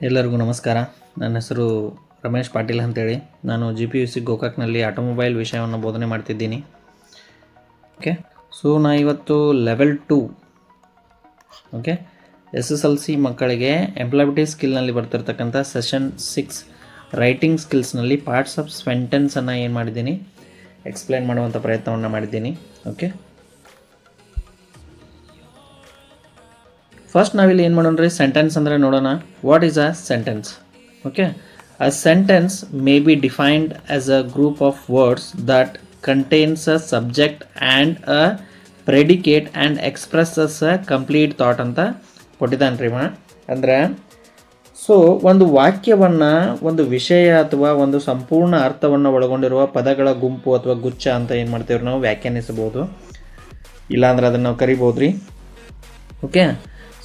ಎಲ್ಲರಿಗೂ ನಮಸ್ಕಾರ. ನನ್ನ ಹೆಸರು ರಮೇಶ್ ಪಾಟೀಲ್ ಅಂತೇಳಿ. ನಾನು GPUC ಗೋಕಾಕ್ನಲ್ಲಿ ಆಟೋಮೊಬೈಲ್ ವಿಷಯವನ್ನು ಬೋಧನೆ ಮಾಡ್ತಿದ್ದೀನಿ. ಓಕೆ, ಸೊ ನಾ ಇವತ್ತು ಲೆವೆಲ್ 2 ಓಕೆ SSLC ಮಕ್ಕಳಿಗೆ ಎಂಪ್ಲಾಯಬಿಲಿಟಿ ಸ್ಕಿಲ್ನಲ್ಲಿ ಬರ್ತಿರ್ತಕ್ಕಂಥ ಸೆಷನ್ 6 ರೈಟಿಂಗ್ ಸ್ಕಿಲ್ಸ್ನಲ್ಲಿ ಪಾರ್ಟ್ಸ್ ಆಫ್ ಸೆಂಟೆನ್ಸನ್ನು ಏನು ಮಾಡಿದ್ದೀನಿ, ಎಕ್ಸ್ಪ್ಲೈನ್ ಮಾಡುವಂಥ ಪ್ರಯತ್ನವನ್ನು ಮಾಡಿದ್ದೀನಿ. ಓಕೆ, ಫಸ್ಟ್ ನಾವಿಲ್ಲಿ ಏನು ಮಾಡೋಣ, ಸೆಂಟೆನ್ಸ್ ಅಂದರೆ ನೋಡೋಣ. What is a sentence? Okay, a sentence may be defined as a group of words that contains a subject and a predicate and expresses a complete thought ಅಂತ ಕೊಟ್ಟಿದ್ದಾನೆ ರೀ. ಅಂದರೆ ಸೊ ಒಂದು ವಾಕ್ಯವನ್ನು ಒಂದು ವಿಷಯ ಅಥವಾ ಒಂದು ಸಂಪೂರ್ಣ ಅರ್ಥವನ್ನು ಒಳಗೊಂಡಿರುವ ಪದಗಳ ಗುಂಪು ಅಥವಾ ಗುಚ್ಛ ಅಂತ ಏನು ಮಾಡ್ತೀವಿ ನಾವು ವ್ಯಾಖ್ಯಾನಿಸಬಹುದು, ಇಲ್ಲಾಂದ್ರೆ ಅದನ್ನು ನಾವು ಕರಿಬೋದು ರೀ. ಓಕೆ,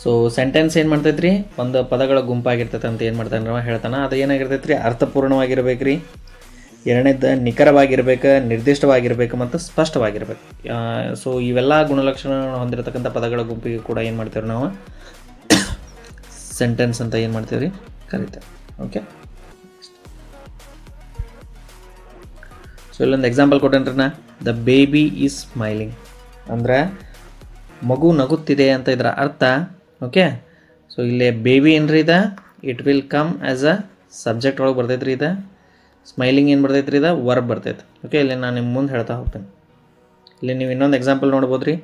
ಸೊ ಸೆಂಟೆನ್ಸ್ ಏನು ಮಾಡ್ತೈತೆ ರೀ, ಒಂದು ಪದಗಳ ಗುಂಪಾಗಿರ್ತೈತೆ ಅಂತ ಏನು ಮಾಡ್ತಾನೆ ನಾವು ಹೇಳ್ತಾನೆ. ಅದು ಏನಾಗಿರ್ತೈತೆ ರೀ, ಅರ್ಥಪೂರ್ಣವಾಗಿರ್ಬೇಕು ರೀ. ಎರಡನೇದು ನಿಖರವಾಗಿರ್ಬೇಕು, ನಿರ್ದಿಷ್ಟವಾಗಿರ್ಬೇಕು ಮತ್ತು ಸ್ಪಷ್ಟವಾಗಿರ್ಬೇಕು. ಸೊ ಇವೆಲ್ಲ ಗುಣಲಕ್ಷಣಗಳನ್ನು ಹೊಂದಿರತಕ್ಕಂಥ ಪದಗಳ ಗುಂಪಿಗೆ ಕೂಡ ಏನು ಮಾಡ್ತೇವೆ ನಾವು ಸೆಂಟೆನ್ಸ್ ಅಂತ ಏನು ಮಾಡ್ತೀವಿ ರೀ, ಕರಿತೇವೆ. ಓಕೆ, ಸೊ ಇಲ್ಲೊಂದು ಎಕ್ಸಾಂಪಲ್ ಕೊಟ್ಟೇನ್ರಿ ನಾ, ದ ಬೇಬಿ ಈಸ್ ಸ್ಮೈಲಿಂಗ್ ಅಂದರೆ ಮಗು ನಗುತ್ತಿದೆ ಅಂತ ಇದರ ಅರ್ಥ. ಓಕೆ, ಸೊ ಇಲ್ಲಿ ಬೇಬಿ ಏನ್ರಿ ಇದೆ, it will come as a subject ಒಳಗೆ ಬರ್ತೈತೆ ರೀ. ಇದು ಸ್ಮೈಲಿಂಗ್ ಏನು ಬರ್ತೈತೆ ರೀ, ಇದು ವರ್ಬ್ ಬರ್ತೈತೆ. ಓಕೆ, ಇಲ್ಲಿ ನಾನು ನಿಮ್ಮ ಮುಂದೆ ಹೇಳ್ತಾ ಹೋಗ್ತೇನೆ. ಇಲ್ಲಿ ನೀವು ಇನ್ನೊಂದು ಎಕ್ಸಾಂಪಲ್ ನೋಡ್ಬೋದು ರೀ,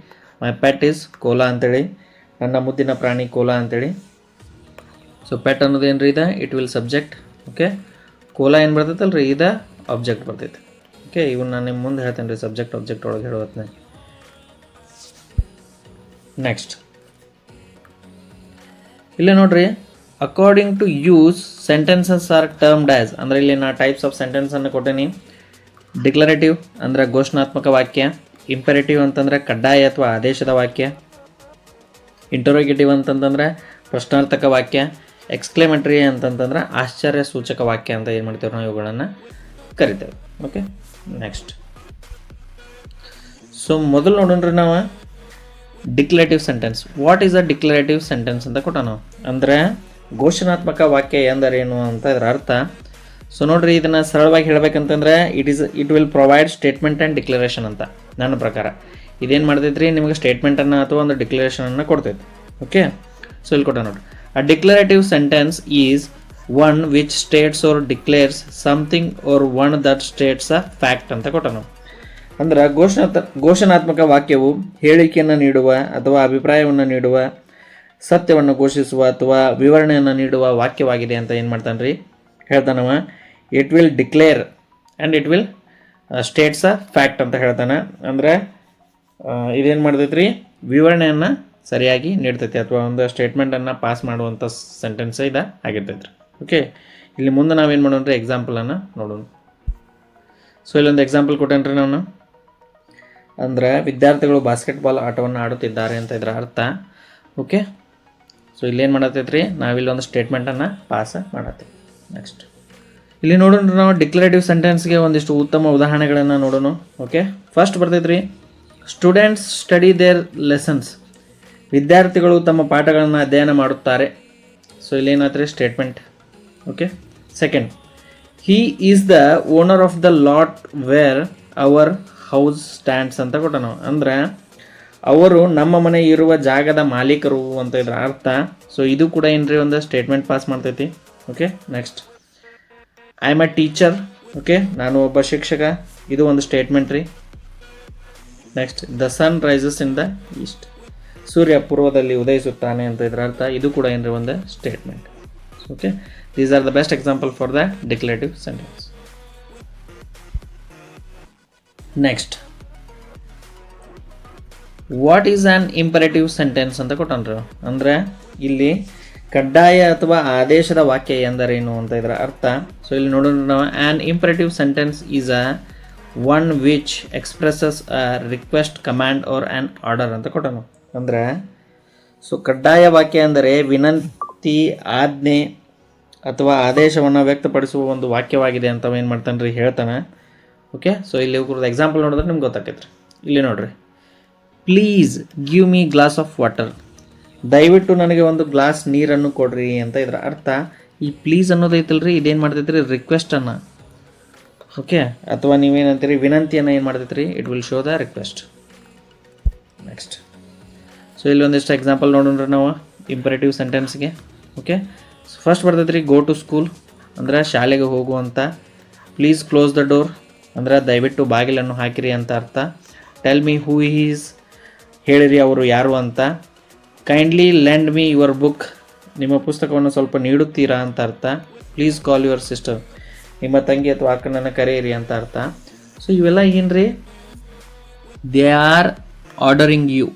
ಮೈ ಪೆಟ್ ಈಸ್ ಕೋಲಾ ಅಂತೇಳಿ, ನನ್ನ ಮುದ್ದಿನ ಪ್ರಾಣಿ ಕೋಲಾ ಅಂತೇಳಿ. ಸೊ ಪೆಟ್ ಅನ್ನೋದು ಏನು ರೀ, ಇದೆ it will subject. Okay, Cola ಏನು ಬರ್ತೈತಲ್ಲ ರೀ, ಇದು ಆಬ್ಜೆಕ್ಟ್ ಬರ್ತೈತೆ. ಓಕೆ, ಇವನ್ನ ನಾನು ನಿಮ್ಮ ಮುಂದೆ ಹೇಳ್ತೇನೆ ರೀ, ಸಬ್ಜೆಕ್ಟ್ ಆಬ್ಜೆಕ್ಟ್ ಒಳಗೆ ಹೇಳೋತ್ನ. ನೆಕ್ಸ್ಟ್ ಇಲ್ಲಿ ನೋಡ್ರಿ, according to use sentences are termed as ಅಂದರೆ ಇಲ್ಲಿ ನಾ ಟೈಪ್ಸ್ ಆಫ್ ಸೆಂಟೆನ್ಸನ್ನು ಕೊಟ್ಟೇನಿ. ಡಿಕ್ಲರೇಟಿವ್ ಅಂದರೆ ಘೋಷಣಾತ್ಮಕ ವಾಕ್ಯ, ಇಂಪೆರೇಟಿವ್ ಅಂತಂದರೆ ಕಡ್ಡಾಯ ಅಥವಾ ಆದೇಶದ ವಾಕ್ಯ, ಇಂಟರೋಗೇಟಿವ್ ಅಂತಂತಂದರೆ ಪ್ರಶ್ನಾರ್ಥಕ ವಾಕ್ಯ, ಎಕ್ಸ್ಕ್ಲೇಮೇಟರಿ ಅಂತಂತಂದ್ರೆ ಆಶ್ಚರ್ಯ ಸೂಚಕ ವಾಕ್ಯ ಅಂತ ಏನು ಮಾಡ್ತೇವೆ ನಾವು ಇವುಗಳನ್ನು ಕರಿತೇವೆ. ಓಕೆ, ನೆಕ್ಸ್ಟ್ ಸೊ ಮೊದಲು ನೋಡೋಣ್ರಿ ನಾವು declarative sentence. What is a declarative sentence ಅಂತ ಕೊಟ್ಟಾನು ಅಂದರೆ ಘೋಷಣಾತ್ಮಕ ವಾಕ್ಯ ಎಂದರೇನು ಅಂತ ಇದರ ಅರ್ಥ. ಸೊ ನೋಡ್ರಿ, ಇದನ್ನು ಸರಳವಾಗಿ ಹೇಳಬೇಕಂತಂದ್ರೆ it will provide statement and declaration ಅಂತ. ನನ್ನ ಪ್ರಕಾರ ಇದೇನು ಮಾಡ್ತೈತೆ ರೀ, ನಿಮಗೆ ಸ್ಟೇಟ್ಮೆಂಟನ್ನು ಅಥವಾ ಒಂದು ಡಿಕ್ಲರೇಷನನ್ನು ಕೊಡ್ತೈತೆ. ಓಕೆ, ಸೊ ಇಲ್ಲಿ ಕೊಟ್ಟ ನೋಡ್ರಿ, a declarative sentence is one which states or declares something or one that states a fact ಅಂತ ಕೊಟ್ಟನು. ಅಂದ್ರೆ ಘೋಷಣಾತ್ಮಕ ವಾಕ್ಯವು ಹೇಳಿಕೆಯನ್ನು ನೀಡುವ ಅಥವಾ ಅಭಿಪ್ರಾಯವನ್ನು ನೀಡುವ, ಸತ್ಯವನ್ನು ಘೋಷಿಸುವ ಅಥವಾ ವಿವರಣೆಯನ್ನು ನೀಡುವ ವಾಕ್ಯವಾಗಿದೆ ಅಂತ ಏನು ಮಾಡ್ತಾನೆ ರೀ, ಹೇಳ್ತಾನವ. It will declare and it will states a fact ಅಂತ ಹೇಳ್ತಾನೆ. ಅಂದರೆ ಇದೇನು ಮಾಡ್ತೈತೆ ರೀ, ವಿವರಣೆಯನ್ನು ಸರಿಯಾಗಿ ನೀಡ್ತೈತಿ ಅಥವಾ ಒಂದು ಸ್ಟೇಟ್ಮೆಂಟನ್ನು ಪಾಸ್ ಮಾಡುವಂಥ ಸೆಂಟೆನ್ಸ್ ಇದು ಆಗಿರ್ತೈತೆ ರೀ. ಓಕೆ, ಇಲ್ಲಿ ಮುಂದೆ ನಾವೇನು ಮಾಡೋಣ ರೀ, ಎಕ್ಸಾಂಪಲನ್ನು ನೋಡೋಣ. ಸೊ ಇಲ್ಲೊಂದು ಎಕ್ಸಾಂಪಲ್ ಕೊಟ್ಟೇನೆ ರೀ ನಾನು. ಅಂದರೆ ವಿದ್ಯಾರ್ಥಿಗಳು ಬಾಸ್ಕೆಟ್ಬಾಲ್ ಆಟವನ್ನು ಆಡುತ್ತಿದ್ದಾರೆ ಅಂತ ಇದರ ಅರ್ಥ. ಓಕೆ, ಸೊ ಇಲ್ಲೇನು ಮಾಡತ್ತೈತೆ ರೀ, ನಾವಿಲ್ಲೊಂದು ಸ್ಟೇಟ್ಮೆಂಟನ್ನು ಪಾಸ್ ಮಾಡತ್ತೀವಿ. ನೆಕ್ಸ್ಟ್ ಇಲ್ಲಿ ನೋಡೋಣ, ನಾವು ಡಿಕ್ಲರೇಟಿವ್ ಸೆಂಟೆನ್ಸ್ಗೆ ಒಂದಿಷ್ಟು ಉತ್ತಮ ಉದಾಹರಣೆಗಳನ್ನು ನೋಡೋಣ. ಓಕೆ, ಫಸ್ಟ್ ಬರ್ತೈತೆ ರೀ, ಸ್ಟೂಡೆಂಟ್ಸ್ ಸ್ಟಡಿ ದೇರ್ ಲೆಸನ್ಸ್. ವಿದ್ಯಾರ್ಥಿಗಳು ತಮ್ಮ ಪಾಠಗಳನ್ನು ಅಧ್ಯಯನ ಮಾಡುತ್ತಾರೆ. ಸೊ ಇಲ್ಲೇನಾಯ್ತು ರೀ, statement. Okay, second, he is the owner of the lot where our house stands ಅಂತ ಕೊಟ್ಟ ನಾವು. ಅಂದರೆ ಅವರು ನಮ್ಮ ಮನೆ ಇರುವ ಜಾಗದ ಮಾಲೀಕರು ಅಂತ ಇದ್ರ ಅರ್ಥ. ಸೊ ಇದು ಕೂಡ ಏನ್ರಿ, ಒಂದು ಸ್ಟೇಟ್ಮೆಂಟ್ ಪಾಸ್ ಮಾಡ್ತೈತಿ. Okay, next, I am a teacher. Okay, ನಾನು ಒಬ್ಬ ಶಿಕ್ಷಕ. ಇದು ಒಂದು ಸ್ಟೇಟ್ಮೆಂಟ್ ರೀ. Next, the sun rises in the east. ಸೂರ್ಯ ಪೂರ್ವದಲ್ಲಿ ಉದಯಿಸುತ್ತಾನೆ ಅಂತ ಇದ್ರ ಅರ್ಥ. ಇದು ಕೂಡ ಏನ್ರಿ, ಒಂದು statement. Okay, these are the best example for the declarative sentence. Next, what is an imperative sentence ಅಂತ ಕೊಟ್ಟನ್ರಿ. ಅಂದರೆ ಇಲ್ಲಿ ಕಡ್ಡಾಯ ಅಥವಾ ಆದೇಶದ ವಾಕ್ಯ ಎಂದರೇನು ಅಂತ ಇದರ ಅರ್ಥ. ಸೊ ಇಲ್ಲಿ ನೋಡೋಣ ನಾವು, an imperative sentence is a one which expresses a request, command or an order ಅಂತ ಕೊಟ್ಟನು. ಅಂದರೆ ಸೊ ಕಡ್ಡಾಯ ವಾಕ್ಯ ಅಂದರೆ ವಿನಂತಿ, ಆಜ್ಞೆ ಅಥವಾ ಆದೇಶವನ್ನು ವ್ಯಕ್ತಪಡಿಸುವ ಒಂದು ವಾಕ್ಯವಾಗಿದೆ ಅಂತ ಏನು ಮಾಡ್ತಾನೆ ರೀ, ಹೇಳ್ತಾನೆ. ಓಕೆ, ಸೊ ಇಲ್ಲಿ ಕುರಿತು ಎಕ್ಸಾಂಪಲ್ ನೋಡಿದ್ರೆ ನಿಮ್ಗೆ ಗೊತ್ತಾಕೈತೆ ರೀ. ಇಲ್ಲಿ ನೋಡ್ರಿ, please give me glass of water. ದಯವಿಟ್ಟು ನನಗೆ ಒಂದು ಗ್ಲಾಸ್ ನೀರನ್ನು ಕೊಡ್ರಿ ಅಂತ ಇದರ ಅರ್ಥ. ಈ ಪ್ಲೀಸ್ ಅನ್ನೋದೈತಲ್ರಿ ಇದೇನು ಮಾಡ್ತೈತ್ರಿ ರಿಕ್ವೆಸ್ಟನ್ನು, ಓಕೆ, ಅಥವಾ ನೀವೇನಂತೀರಿ ವಿನಂತಿಯನ್ನು ಏನು ಮಾಡ್ತೈತ್ರಿ, it will show the request. Next, so ಇಲ್ಲಿ ಒಂದಿಷ್ಟು ಎಕ್ಸಾಂಪಲ್ ನೋಡೋಣ್ರಿ ನಾವು ಇಂಪರೇಟಿವ್ ಸೆಂಟೆನ್ಸ್ಗೆ. ಓಕೆ, ಫಸ್ಟ್ ಬರ್ತೈತ್ರಿ ಗೋ ಟು ಸ್ಕೂಲ್ ಅಂದ್ರೆ ಶಾಲೆಗೆ ಹೋಗುವಂಥ. ಪ್ಲೀಸ್ ಕ್ಲೋಸ್ ದ ಡೋರ್ ಅಂದ್ರೆ ದಯವಿಟ್ಟು ಬಾಗಿಲನ್ನು ಹಾಕಿರಿ ಅಂತ ಅರ್ಥ. ಟೆಲ್ ಮಿ ಹೂ ಈಸ್ ಹೇಳಿರಿ ಅವರು ಯಾರು ಅಂತ. Kindly lend me your book ನಿಮ್ಮ ಪುಸ್ತಕವನ್ನು ಸ್ವಲ್ಪ ನೀಡುತ್ತೀರಾ ಅಂತ ಅರ್ಥ. ಪ್ಲೀಸ್ ಕಾಲ್ ಯುವರ್ ಸಿಸ್ಟರ್ ನಿಮ್ಮ ತಂಗಿ ಅಥವಾ ಅಕ್ಕನನ್ನು ಕರೆಯಿರಿ ಅಂತ ಅರ್ಥ. ಸೊ ಇವೆಲ್ಲ ಏನು ರೀ, they are ordering you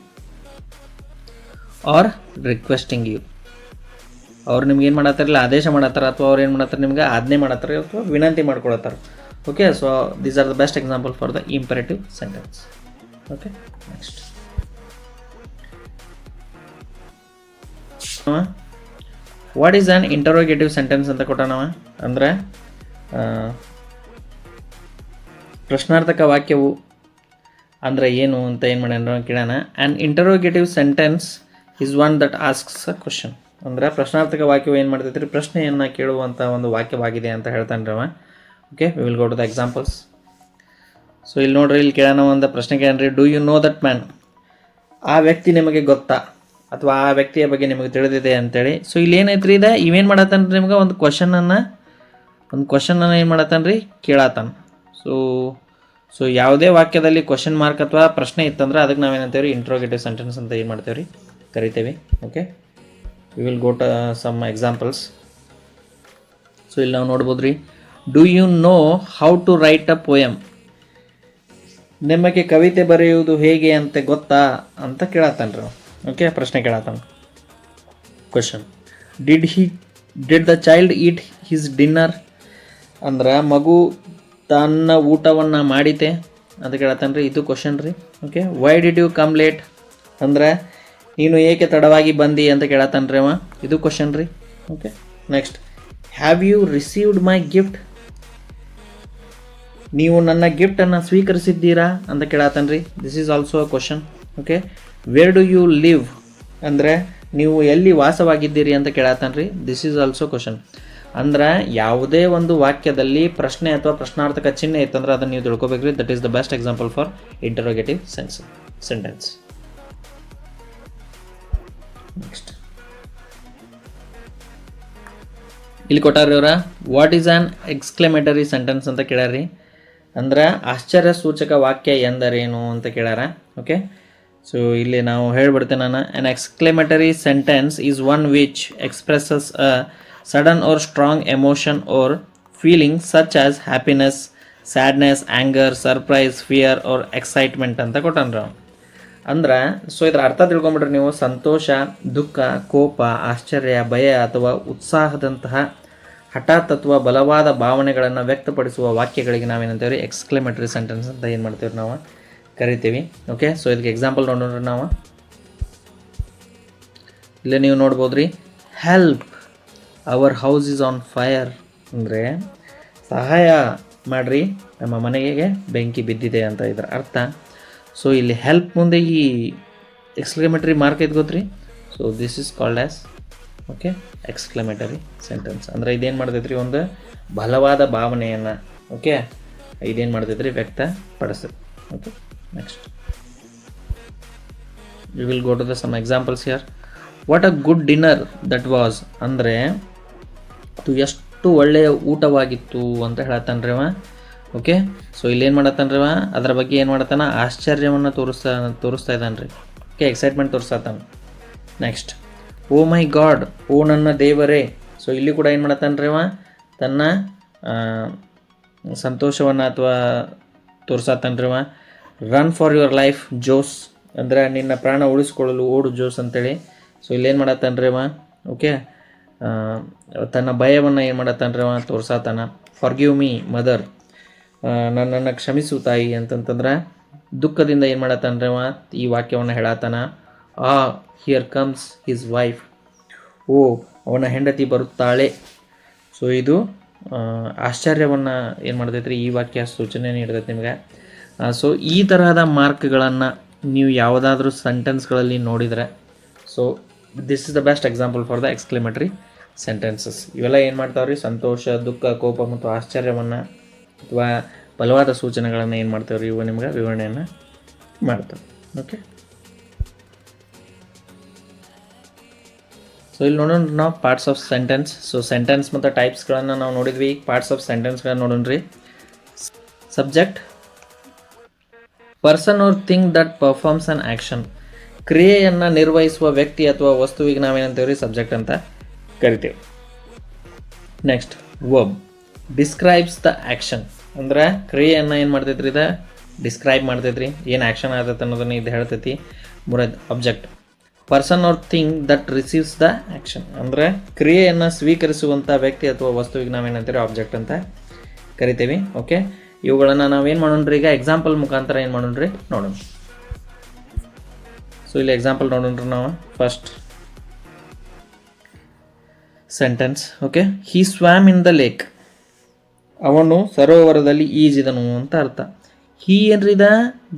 or requesting you. ಅವ್ರು ನಿಮ್ಗೆ ಏನು ಮಾಡತ್ತಾರಿಲ್ಲ ಆದೇಶ ಮಾಡತ್ತಾರ, ಅಥವಾ ಅವ್ರು ಏನು ಮಾಡತ್ತಾರೆ ನಿಮ್ಗೆ ಆಜ್ಞೆ ಮಾಡತ್ತಾರೆ, ಅಥವಾ ವಿನಂತಿ ಮಾಡ್ಕೊಳತ್ತಾರೆ. Okay, so these are the best example for the imperative sentence. Okay, next what is an interrogative sentence ಅಂತ ಕೊಟ್ಟಾನವ. ಅಂದರೆ ಪ್ರಶ್ನಾರ್ಥಕ ವಾಕ್ಯವು ಅಂದರೆ ಏನು ಅಂತ ಏನು ಮಾಡ್ಯಾನ ಕೇಳೋಣ. An interrogative sentence is one that asks a question. ಅಂದರೆ ಪ್ರಶ್ನಾರ್ಥಕ ವಾಕ್ಯವು ಏನು ಮಾಡ್ತೈತ್ರಿ, ಪ್ರಶ್ನೆಯನ್ನು ಕೇಳುವಂಥ ಒಂದು ವಾಕ್ಯವಾಗಿದೆ ಅಂತ ಹೇಳ್ತಾನೆ ರೀ ಅವ. Okay, we will go to the examples. So ಇಲ್ಲಿ ನೋಡ್ರಿ, ಇಲ್ಲಿ ಕೇಳೋಣ ಒಂದು ಪ್ರಶ್ನೆ ಕೇಳ್ರಿ. Do you know that man, ಆ ವ್ಯಕ್ತಿ ನಿಮಗೆ ಗೊತ್ತಾ, ಅಥವಾ ಆ ವ್ಯಕ್ತಿಯ ಬಗ್ಗೆ ನಿಮಗೆ ತಿಳಿದಿದೆ ಅಂತೇಳಿ. ಸೊ ಇಲ್ಲಿ ಏನೈತ್ರಿ, ಇದೆ ಇವೇನು ಮಾಡತ್ತಾನ ರೀ, ನಿಮ್ಗೆ ಒಂದು ಕ್ವಶನನ್ನು ಏನು ಮಾಡತ್ತಾನ ರೀ, ಕೇಳತ್ತಾನ. ಸೊ ಯಾವುದೇ ವಾಕ್ಯದಲ್ಲಿ ಕ್ವಶನ್ ಮಾರ್ಕ್ ಅಥವಾ ಪ್ರಶ್ನೆ ಇತ್ತಂದ್ರೆ ಅದಕ್ಕೆ ನಾವೇನಂತೇವೆ ರೀ, ಇಂಟ್ರೋಗೇಟಿವ್ ಸೆಂಟೆನ್ಸ್ ಅಂತ ಏನು ಮಾಡ್ತೇವೆ ರೀ, ಕರಿತೇವೆ. Okay, we will go to some examples. So ಇಲ್ಲಿ ನಾವು ನೋಡ್ಬೋದು ರೀ, do you know how to write a poem, ನಿಮಗೆ ಕವಿತೆ ಬರೆಯುವುದು ಹೇಗೆ ಅಂತ ಗೊತ್ತಾ ಅಂತ ಕೇಳತ್ತಾನ ರೀ. ಓಕೆ, ಪ್ರಶ್ನೆ ಕೇಳತ್ತಾನ. Question, did the child eat his dinner, ಅಂದ್ರೆ ಮಗು ತನ್ನ ಊಟವನ್ನು ಮಾಡಿತೆ ಅಂತ ಕೇಳತ್ತಾನ ರೀ, ಇದು ಕ್ವಶನ್ ರೀ. Okay, why did you come late, ಅಂದ್ರೆ ನೀನು ಏಕೆ ತಡವಾಗಿ ಬಂದಿ ಅಂತ ಕೇಳತ್ತಾನ ರೀ ಅವ, ಇದು ಕ್ವಶನ್ ರೀ. Okay, next, have you received my gift, ನೀವು ನನ್ನ ಗಿಫ್ಟನ್ನು ಸ್ವೀಕರಿಸಿದ್ದೀರಾ ಅಂತ ಕೇಳತ್ತಾನ ರೀ, this is also a question. Okay, where do you live, ಅಂದರೆ ನೀವು ಎಲ್ಲಿ ವಾಸವಾಗಿದ್ದೀರಿ ಅಂತ ಕೇಳತ್ತಾನ ರೀ, ದಿಸ್ ಈಸ್ ಆಲ್ಸೋ ಕ್ವಶನ್. ಅಂದ್ರೆ ಯಾವುದೇ ಒಂದು ವಾಕ್ಯದಲ್ಲಿ ಪ್ರಶ್ನೆ ಅಥವಾ ಪ್ರಶ್ನಾರ್ಥಕ ಚಿಹ್ನೆ ಇತ್ತಂದ್ರೆ ಅದನ್ನು ನೀವು ತಿಳ್ಕೊಬೇಕ್ರಿ. That is the best example for interrogative sentence. Next, ಇಲ್ಲಿ ಕೊಟ್ಟಾರ್ರಿ ಅವರ what is an exclamatory sentence ಅಂತ ಕೇಳ್ಯಾರ್ರಿ. ಅಂದ್ರೆ ಆಶ್ಚರ್ಯ ಸೂಚಕ ವಾಕ್ಯ ಎಂದರೇನು ಅಂತ ಕೇಳ್ಯಾರ. ಓಕೆ, ಸೊ ಇಲ್ಲಿ ನಾವು ಹೇಳ್ಬಿಡ್ತೇನೆ ನಾನು. On exclamatory sentence is one which expresses a sudden or strong emotion or feeling such as happiness, sadness, anger, surprise, fear or excitement ಅಂತ ಕೊಟ್ಟನ್ರ. ಅಂದ್ರೆ ಸೊ ಇದರ ಅರ್ಥ ತಿಳ್ಕೊಂಬಿಟ್ರೆ ನೀವು, ಸಂತೋಷ, ದುಃಖ, ಕೋಪ, ಆಶ್ಚರ್ಯ, ಭಯ ಅಥವಾ ಉತ್ಸಾಹದಂತಹ ಹಠಾತ್ ಅಥವಾ ಬಲವಾದ ಭಾವನೆಗಳನ್ನು ವ್ಯಕ್ತಪಡಿಸುವ ವಾಕ್ಯಗಳಿಗೆ ನಾವೇನಂತೇವೆ ಎಕ್ಸ್ಕ್ಲಮೇಟರಿ ಸೆಂಟೆನ್ಸ್ ಅಂತ ಏನು ಮಾಡ್ತೇವೆ ನಾವು ಕರಿತೀವಿ. ಓಕೆ, ಸೊ ಇದಕ್ಕೆ ಎಕ್ಸಾಂಪಲ್ ನೋಡೋಣ್ರಿ ನಾವು. ಇಲ್ಲೇ ನೀವು ನೋಡ್ಬೋದು ರೀ, help our house is on fire, ಅಂದರೆ ಸಹಾಯ ಮಾಡಿರಿ ನಮ್ಮ ಮನೆಗೆ ಬೆಂಕಿ ಬಿದ್ದಿದೆ ಅಂತ ಇದರ ಅರ್ಥ. ಸೊ ಇಲ್ಲಿ ಹೆಲ್ಪ್ ಮುಂದೆ ಈ ಎಕ್ಸ್ಕ್ಲಮೇಟರಿ ಮಾರ್ಕ್ ಐತೆ ಗೊತ್ತ್ರಿ. So this is called as okay exclamatory sentence. ಅಂದರೆ ಇದೇನು ಮಾಡ್ತೈತ್ರಿ, ಒಂದು ಬಲವಾದ ಭಾವನೆಯನ್ನು ಓಕೆ ಇದೇನು ಮಾಡ್ತೈತ್ರಿ ವ್ಯಕ್ತಪಡಿಸ್ತೈತಿ. Okay, next we will go to the some examples here. What a good dinner that was, ಅಂದರೆ ಅದು ಎಷ್ಟು ಒಳ್ಳೆಯ ಊಟವಾಗಿತ್ತು ಅಂತ ಹೇಳತ್ತಾನ್ರಿ ಅವ. ಓಕೆ, ಸೊ ಇಲ್ಲೇನು ಮಾಡತ್ತಾನ್ರಿ ಅವ, ಅದರ ಬಗ್ಗೆ ಏನು ಮಾಡತ್ತಾನ, ಆಶ್ಚರ್ಯವನ್ನು ತೋರಿಸ್ತಾ ಇದ್ದಾನೆ ರೀ. ಓಕೆ, ಎಕ್ಸೈಟ್ಮೆಂಟ್ ತೋರಿಸ್ತಾನೆ. ನೆಕ್ಸ್ಟ್, ಓ ಮೈ ಗಾಡ್, ಓ ನನ್ನ ದೇವರೇ. ಸೊ ಇಲ್ಲಿ ಕೂಡ ಏನು ಮಾಡತ್ತಾನ್ರಿ ಅವ, ತನ್ನ ಸಂತೋಷವನ್ನು ಅಥವಾ ತೋರಿಸತ್ತಾನ್ರಿ ಅವ. Run for your life Jose, ಅಂದರೆ ನಿನ್ನ ಪ್ರಾಣ ಉಳಿಸ್ಕೊಳ್ಳಲು ಓಡು ಜೋಸ್ ಅಂತೇಳಿ. ಸೊ ಇಲ್ಲೇನು ಮಾಡತ್ತಾನ್ರಿ ಅವ, ಓಕೆ ತನ್ನ ಭಯವನ್ನು ಏನು ಮಾಡತ್ತಾನ್ರಿ ಅವ ತೋರ್ಸಾತಾನ. ಫಾರ್ಗಿವ್ ಮೀ ಮದರ್, ನನ್ನನ್ನು ಕ್ಷಮಿಸು ತಾಯಿ ಅಂತಂತಂದ್ರೆ ದುಃಖದಿಂದ ಏನು ಮಾಡತ್ತಾನ್ರಿ ಅವ ಈ ವಾಕ್ಯವನ್ನು ಹೇಳತ್ತಾನ. ಹಿಯರ್ ಕಮ್ಸ್ ಹಿಸ್ ವೈಫ್, ಓ ಅವನ ಹೆಂಡತಿ ಬರುತ್ತಾಳೆ. ಸೊ ಇದು ಆಶ್ಚರ್ಯವನ್ನು ಏನು ಮಾಡ್ತೈತ್ರಿ ಈ ವಾಕ್ಯ ಸೂಚನೆ ನೀಡ್ತೈತೆ ನಿಮಗೆ. ಸೊ ಈ ತರಹದ ಮಾರ್ಕ್ಗಳನ್ನು ನೀವು ಯಾವುದಾದ್ರೂ ಸೆಂಟೆನ್ಸ್ಗಳಲ್ಲಿ ನೋಡಿದರೆ, so this is the best example for the exclamatory sentences. ಇವೆಲ್ಲ ಏನು ಮಾಡ್ತಾವ್ರಿ, ಸಂತೋಷ, ದುಃಖ, ಕೋಪ ಮತ್ತು ಆಶ್ಚರ್ಯವನ್ನು ಅಥವಾ ಬಲವಾದ ಸೂಚನೆಗಳನ್ನು ಏನು ಮಾಡ್ತಾವ್ರಿ, ಇವು ನಿಮ್ಗೆ ವಿವರಣೆಯನ್ನು ಮಾಡ್ತಾವೆ. ಓಕೆ, ಸೊ ಇಲ್ಲಿ ನೋಡೋಣ ನಾವು parts of sentence. So sentence ಮತ್ತು ಟೈಪ್ಸ್ಗಳನ್ನು ನಾವು ನೋಡಿದ್ವಿ. ಈಗ ಪಾರ್ಟ್ಸ್ ಆಫ್ ಸೆಂಟೆನ್ಸ್ಗಳನ್ನು ನೋಡೋಣ್ರಿ. Subject, person or thing that performs an action. ಕ್ರಿಯೆಯನ್ನು ನಿರ್ವಹಿಸುವ ವ್ಯಕ್ತಿ ಅಥವಾ ವಸ್ತುವಿಗೆ ನಾವೇನಂತೀವ್ರಿ, ಸಬ್ಜೆಕ್ಟ್ ಅಂತ ಕರಿತೇವೆ. Next verb, describes the action. ಅಂದ್ರೆ ಕ್ರಿಯೆಯನ್ನು ಏನು ಮಾಡ್ತೈತ್ರಿ, ಇದು ಡಿಸ್ಕ್ರೈಬ್ ಮಾಡ್ತೈತ್ರಿ, ಏನು ಆ್ಯಕ್ಷನ್ ಆಗತ್ತೆ ಅನ್ನೋದನ್ನ ಇದು ಹೇಳ್ತೈತಿ. ಮೂರನೇದು object, person or thing that receives the action. ಅಂದರೆ ಕ್ರಿಯೆಯನ್ನು ಸ್ವೀಕರಿಸುವಂಥ ವ್ಯಕ್ತಿ ಅಥವಾ ವಸ್ತುವಿಗೆ ನಾವೇನಂತೀವಿ ಆಬ್ಜೆಕ್ಟ್ ಅಂತ ಕರಿತೀವಿ. ಓಕೆ, ಇವುಗಳನ್ನು ನಾವೇನು ಮಾಡೋಣ್ರಿ, ಈಗ ಎಕ್ಸಾಂಪಲ್ ಮುಖಾಂತರ ಏನು ಮಾಡೋಣ್ರಿ ನೋಡೋಣ. ಸೊ ಇಲ್ಲಿ ಎಕ್ಸಾಂಪಲ್ ನೋಡೋಣ್ರಿ ನಾವು. First sentence. Okay, he swam in the lake. ಅವನು ಸರೋವರದಲ್ಲಿ ಈಜಿದನು ಅಂತ ಅರ್ಥ. ಹಿ ಏನ್ರಿದ,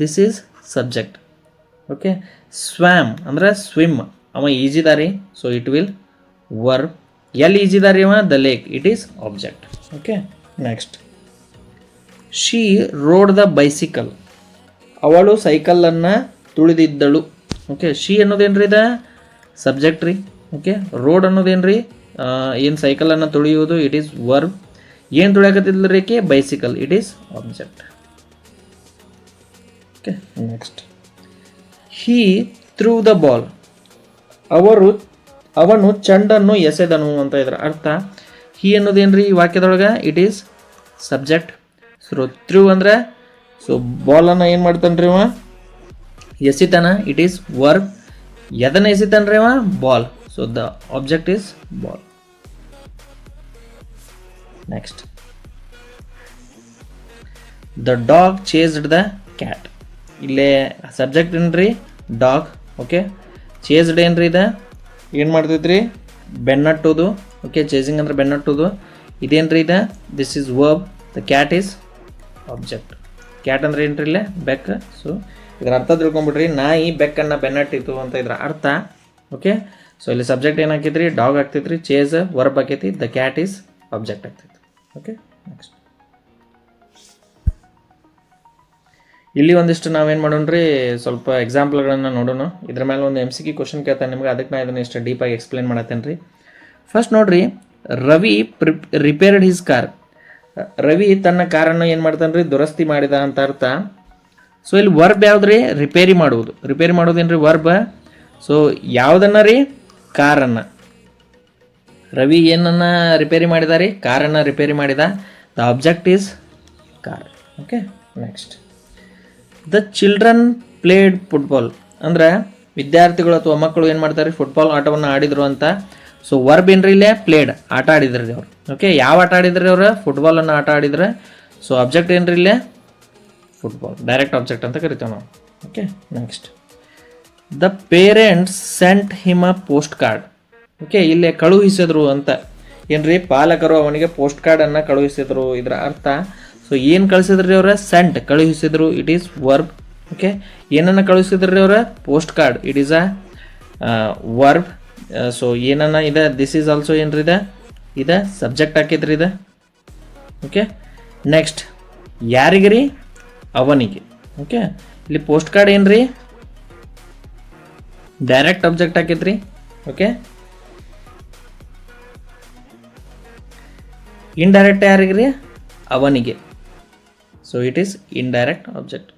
this is subject. Okay, swam ಅಂದ್ರೆ ಸ್ವಿಮ್, ಅವ ಈಜಿದಾರಿ, ಸೊ ಇಟ್ ವಿಲ್ ವರ್ಬ್. ಎಲ್ಲಿ ಈಜಿದಾರಿ ಅವ, the lake, it is object. Okay, next she rode the bicycle. ಅವಳು ಸೈಕಲನ್ನು ತುಳಿದಿದ್ದಳು. ಓಕೆ, ಶಿ ಅನ್ನೋದೇನ್ರಿ, ದ ಸಬ್ಜೆಕ್ಟ್ ರೀ. ಓಕೆ, ರೋಡ್ ಅನ್ನೋದೇನ್ರಿ, ಏನು ಸೈಕಲನ್ನು ತುಳಿಯುವುದು, ಇಟ್ ಈಸ್ ವರ್ಬ್. ಏನು ತುಳಿಯಕತ್ತಿದ್ಲ ರೇಖೆ, bicycle, it is object. Okay, next he threw the ball. ಅವನು ಚೆಂಡನ್ನು ಎಸೆದನು ಅಂತ ಇದ್ರ ಅರ್ಥ. ಹೀ ಅನ್ನೋದೇನ್ರಿ ಈ ವಾಕ್ಯದೊಳಗೆ, it is subject. So threw ಅಂದ್ರೆ, ಸೊ ಬಾಲನ್ನು ಏನು ಮಾಡ್ತಾನ್ರಿ ಅವ, ಎಸಿತಾನ, ಇಟ್ ಈಸ್ ವರ್ಬ್. ಎದನ್ನ ಎಸಿತಾನ್ರಿ ಅವ, ball. So the object is ball. Next the dog chased the cat. ಇಲ್ಲೇ ಸಬ್ಜೆಕ್ಟ್ ಏನ್ರಿ, ಡಾಗ್. ಓಕೆ, ಚೇಸ್ಡ್ ಏನ್ರಿ, ಇದೆ ಏನು ಮಾಡ್ತೈತ್ರಿ, ಬೆನ್ನಟ್ಟೋದು. ಓಕೆ, ಚೇಸಿಂಗ್ ಅಂದ್ರೆ ಬೆನ್ನಟ್ಟೋದು. ಇದೇನ್ರಿ ಇದೆ, this is verb. The cat is object. Cat ಅಂದ್ರೆ ಏನ್ರಿ, ಇಲ್ಲೇ ಬೆಕ್. ಸೊ ಇದರ ಅರ್ಥ ತಿಳ್ಕೊಂಬಿಟ್ರಿ, ನಾಯಿ ಬೆಕ್ಕನ್ನು ಬೆನ್ನಟ್ಟಿತ್ತು ಅಂತ ಇದ್ರ ಅರ್ಥ. ಓಕೆ, ಸೊ ಇಲ್ಲಿ ಸಬ್ಜೆಕ್ಟ್ ಏನಾಕೈತ್ರಿ, ಡಾಗ್ ಆಗ್ತೈತ್ರಿ, ಚೇಸ್ ವರ್ಬ್ ಆಕೈತಿ, ದ ಕ್ಯಾಟ್ ಈಸ್ ಆಬ್ಜೆಕ್ಟ್ ಆಗ್ತೈತಿ. ಓಕೆ, ನೆಕ್ಸ್ಟ್ ಇಲ್ಲಿ ಒಂದಿಷ್ಟು ನಾವೇನು ಮಾಡೋಣ್ರಿ, ಸ್ವಲ್ಪ ಎಕ್ಸಾಂಪಲ್ಗಳನ್ನು ನೋಡೋಣ. ಇದ್ರ ಮೇಲೆ ಒಂದು MCQ ಕ್ವಶನ್ ಕೇಳ್ತಾನೆ ನಿಮ್ಗೆ, ಅದಕ್ಕೆ ನಾ ಇದನ್ನು ಇಷ್ಟು ಡೀಪಾಗಿ ಎಕ್ಸ್ಪ್ಲೇನ್ ಮಾಡತ್ತೇನೆ ರೀ. ಫಸ್ಟ್ ನೋಡ್ರಿ, Ravi repaired his car. Ravi ತನ್ನ ಕಾರನ್ನು ಏನು ಮಾಡ್ತಾನೆ ರೀ, ದುರಸ್ತಿ ಮಾಡಿದ ಅಂತ ಅರ್ಥ. ಸೊ ಇಲ್ಲಿ ವರ್ಬ್ ಯಾವ್ದ್ರಿ, ರಿಪೇರಿ ಮಾಡುವುದು. ರಿಪೇರಿ ಮಾಡೋದೇನ್ರಿ, ವರ್ಬ್. ಸೊ ಯಾವುದನ್ನ ರೀ, ಕಾರನ್ನು. ರವಿ ಏನನ್ನ ರಿಪೇರಿ ಮಾಡಿದ ರೀ, ಕಾರನ್ನು ರಿಪೇರಿ ಮಾಡಿದ. The object is car. Okay, next the children played football. ಅಂದ್ರೆ ವಿದ್ಯಾರ್ಥಿಗಳು ಅಥವಾ ಮಕ್ಕಳು ಏನು ಮಾಡ್ತಾರೆ, ಫುಟ್ಬಾಲ್ ಆಟವನ್ನು ಆಡಿದ್ರು ಅಂತ. ಸೊ ವರ್ಬ್ ಏನ್ರಿ, ಇಲ್ಲೇ ಪ್ಲೇಡ್, ಆಟ ಆಡಿದ್ರಿ ಅವ್ರು. ಓಕೆ, ಯಾವ ಆಟ ಆಡಿದ್ರಿ ಅವ್ರು, ಫುಟ್ಬಾಲನ್ನು ಆಟ ಆಡಿದ್ರೆ. ಸೊ ಆಬ್ಜೆಕ್ಟ್ ಏನ್ರಿ, ಇಲ್ಲೇ ಫುಟ್ಬಾಲ್, ಡೈರೆಕ್ಟ್ ಆಬ್ಜೆಕ್ಟ್ ಅಂತ ಕರಿತೇವೆ ನಾವು. Okay, next the parents sent him a post card. Okay, ಇಲ್ಲೇ ಕಳುಹಿಸಿದ್ರು ಅಂತ ಏನ್ರಿ, ಪಾಲಕರು ಅವನಿಗೆ ಪೋಸ್ಟ್ ಕಾರ್ಡನ್ನು ಕಳುಹಿಸಿದ್ರು ಇದರ ಅರ್ಥ. ಸೊ ಏನು ಕಳಿಸಿದ್ರಿ ಅವರ, ಸೆಂಟ್, ಕಳುಹಿಸಿದ್ರು, ಇಟ್ ಈಸ್ ವರ್ಬ್. ಓಕೆ, ಏನನ್ನು ಕಳುಹಿಸಿದ್ರಿ ಅವರ, post card, it is a verb. So ಏನನ್ನ ಇದೆ, ದಿಸ್ ಈಸ್ ಆಲ್ಸೋ ಏನ್ರಿ ಇದೆ ಸಬ್ಜೆಕ್ಟ್ ಹಾಕಿದ್ರಿ ಇದೆ. ಓಕೆ, ನೆಕ್ಸ್ಟ್ ಯಾರಿಗೆ ರೀ, ಅವನಿಗೆ. ಓಕೆ, ಇಲ್ಲಿ ಪೋಸ್ಟ್ ಕಾರ್ಡ್ ಏನ್ರಿ, ಡೈರೆಕ್ಟ್ ಆಬ್ಜೆಕ್ಟ್ ಹಾಕಿದ್ರಿ. ಓಕೆ, ಇಂಡೈರೆಕ್ಟ್ ಯಾರಿಗೆ ರೀ, ಅವನಿಗೆ. So it is indirect object.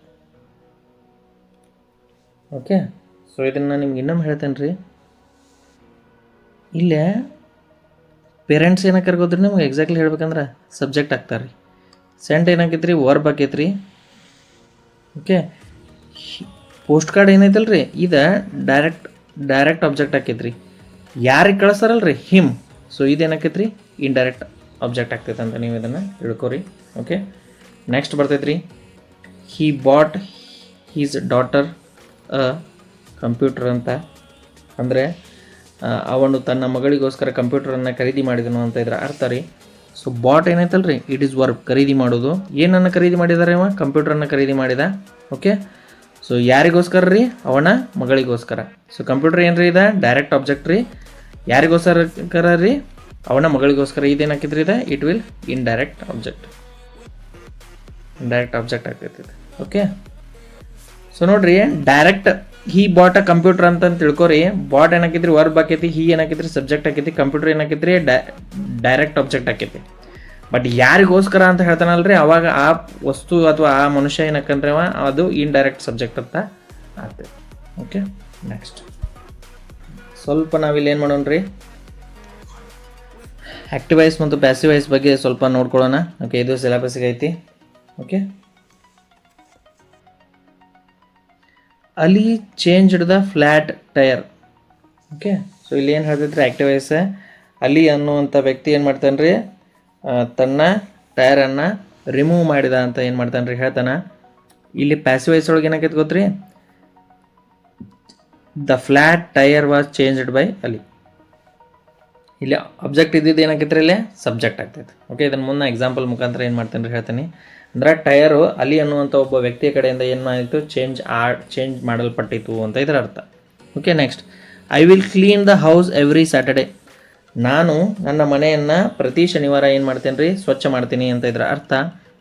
Okay, so ಇದನ್ನು ನಿಮ್ಗೆ ಇನ್ನೊಮ್ಮೆ ಹೇಳ್ತೇನೆ ರೀ. ಇಲ್ಲೇ ಪೇರೆಂಟ್ಸ್ ಏನಕ್ಕೆ ಕರ್ಕೋದ್ರಿ, ನಿಮ್ಗೆ ಎಕ್ಸಾಕ್ಟ್ಲಿ ಹೇಳ್ಬೇಕಂದ್ರೆ ಸಬ್ಜೆಕ್ಟ್ ಆಗ್ತಾರೆ ರೀ. ಸೆಂಟ್ ಏನಾಕೈತ್ರಿ, ವರ್ಬ್ ಆಕೈತ್ರಿ. ಓಕೆ, ಪೋಸ್ಟ್ ಕಾರ್ಡ್ ಏನೈತಲ್ಲ ರೀ, ಇದು ಡೈರೆಕ್ಟ್ ಆಬ್ಜೆಕ್ಟ್ ಆಕೈತ್ರಿ. ಯಾರಿಗೆ ಕಳಿಸ್ತಾರಲ್ರಿ, ಹಿಮ್. ಸೊ ಇದೇನಾಕೈತ್ರಿ, ಇಂಡೈರೆಕ್ಟ್ ಆಬ್ಜೆಕ್ಟ್ ಆಗ್ತೈತೆ ಅಂತ ನೀವು ಇದನ್ನು ತಿಳ್ಕೊರಿ. ಓಕೆ, ನೆಕ್ಸ್ಟ್ ಬರ್ತೈತ್ರಿ, he bought his daughter a computer ಅಂತ. ಅಂದರೆ ಅವನು ತನ್ನ ಮಗಳಿಗೋಸ್ಕರ ಕಂಪ್ಯೂಟರನ್ನು ಖರೀದಿ ಮಾಡಿದನು ಅಂತ ಇದ್ರ ಅರ್ಥ ರೀ. ಸೊ ಬಾಟ್ ಏನೈತಲ್ಲ ರೀ, ಇಟ್ ಈಸ್ ವರ್ಬ್, ಖರೀದಿ ಮಾಡೋದು. ಏನನ್ನು ಖರೀದಿ ಮಾಡಿದ್ದಾರೆ ಅವ, ಕಂಪ್ಯೂಟರನ್ನು ಖರೀದಿ ಮಾಡಿದ. ಓಕೆ, ಸೊ ಯಾರಿಗೋಸ್ಕರ ರೀ, ಅವನ ಮಗಳಿಗೋಸ್ಕರ. ಸೊ ಕಂಪ್ಯೂಟರ್ ಏನು ರೀ, ಇದೆ ಡೈರೆಕ್ಟ್ ಆಬ್ಜೆಕ್ಟ್ ರೀ. ಯಾರಿಗೋಸ್ಕರ ರೀ, ಅವನ ಮಗಳಿಗೋಸ್ಕರ ಇದೇನಾಕಿದ್ರಿ ಇದೆ ಇಟ್ ವಿಲ್ ಇಂಡೈರೆಕ್ಟ್ ಆಬ್ಜೆಕ್ಟ್ ಆಗ್ತೈತಿ ಇದು. ಓಕೆ, ಸೊ ನೋಡ್ರಿ direct he bought a computer ಅಂತ ತಿಳ್ಕೊರಿ. ಬಾಟ್ ಏನಾಕೈತ್ರಿ ವರ್ಬ್ ಆಕೈತಿ, ಹಿ ಏನಾಕೈತ್ರಿ ಸಬ್ಜೆಕ್ಟ್ ಆಕೈತಿ, ಕಂಪ್ಯೂಟರ್ ಏನಾಕೈತ್ರಿ ಡೈರೆಕ್ಟ್ ಆಬ್ಜೆಕ್ಟ್ ಆಕೈತಿ. ಬಟ್ ಯಾರಿಗೋಸ್ಕರ ಅಂತ ಹೇಳ್ತಾನಲ್ರಿ ಅವಾಗ ಆ ವಸ್ತು ಅಥವಾ ಆ ಮನುಷ್ಯ ಏನಕ್ಕಂದ್ರೆ ಅದು ಇಂಡೈರೆಕ್ಟ್ ಸಬ್ಜೆಕ್ಟ್ ಅಂತ ಆಗ್ತೈತಿ. ಓಕೆ, ನೆಕ್ಸ್ಟ್ ಸ್ವಲ್ಪ ನಾವಿಲ್ಲಿ ಏನು ಮಾಡೋಣ್ರಿ ಆಕ್ಟಿವ್ ವಾಯ್ಸ್ ಮತ್ತು ಪ್ಯಾಸಿವ್ ವಾಯ್ಸ್ ಬಗ್ಗೆ ಸ್ವಲ್ಪ ನೋಡ್ಕೊಳ್ಳೋಣ. ಓಕೆ, ಇದು ಸಿಲೆಬಸ್ಗೆ ಐತಿ. Okay, Ali changed the flat tyre. Okay, so ಇಲ್ಲಿ ಏನು ಹೇಳ್ತೈತ್ರಿ ಆಕ್ಟಿವ್ ವಾಯ್ಸ್, ಅಲಿ ಅನ್ನುವಂಥ ವ್ಯಕ್ತಿ ಏನು ಮಾಡ್ತಾನೆ ರೀ ತನ್ನ ಟೈರನ್ನು ರಿಮೂವ್ ಮಾಡಿದ ಅಂತ ಏನು ಮಾಡ್ತಾನೆ ರೀ ಹೇಳ್ತಾನೆ. ಇಲ್ಲಿ ಪ್ಯಾಸಿವ್ ವಾಯ್ಸ್ ಒಳಗೆ ಏನಾಕೈತೆ ಗೊತ್ತ್ರಿ, the flat tyre was changed by Ali. ಇಲ್ಲಿ ಅಬ್ಜೆಕ್ಟ್ ಇದ್ದಿದ್ದು ಏನಾಕೈತ್ರಿ ಇಲ್ಲಿ ಸಬ್ಜೆಕ್ಟ್ ಆಗ್ತೈತೆ. ಓಕೆ, ಇದನ್ನು ಮುನ್ನ ಎಕ್ಸಾಂಪಲ್ ಮುಖಾಂತರ ಏನು ಮಾಡ್ತೇನೆ ರೀ ಹೇಳ್ತೀನಿ. ಅಂದ್ರೆ ಟೈರು ಅಲಿ ಅನ್ನುವಂಥ ಒಬ್ಬ ವ್ಯಕ್ತಿಯ ಕಡೆಯಿಂದ ಏನು ಮಾಡಿತ್ತು ಚೇಂಜ್ ಮಾಡಲ್ಪಟ್ಟಿತ್ತು ಅಂತ ಇದರ ಅರ್ಥ. Okay, next I will clean the house every Saturday. ನಾನು ನನ್ನ ಮನೆಯನ್ನು ಪ್ರತಿ ಶನಿವಾರ ಏನು ಮಾಡ್ತೇನೆ ರೀ ಸ್ವಚ್ಛ ಮಾಡ್ತೀನಿ ಅಂತ ಇದರ ಅರ್ಥ.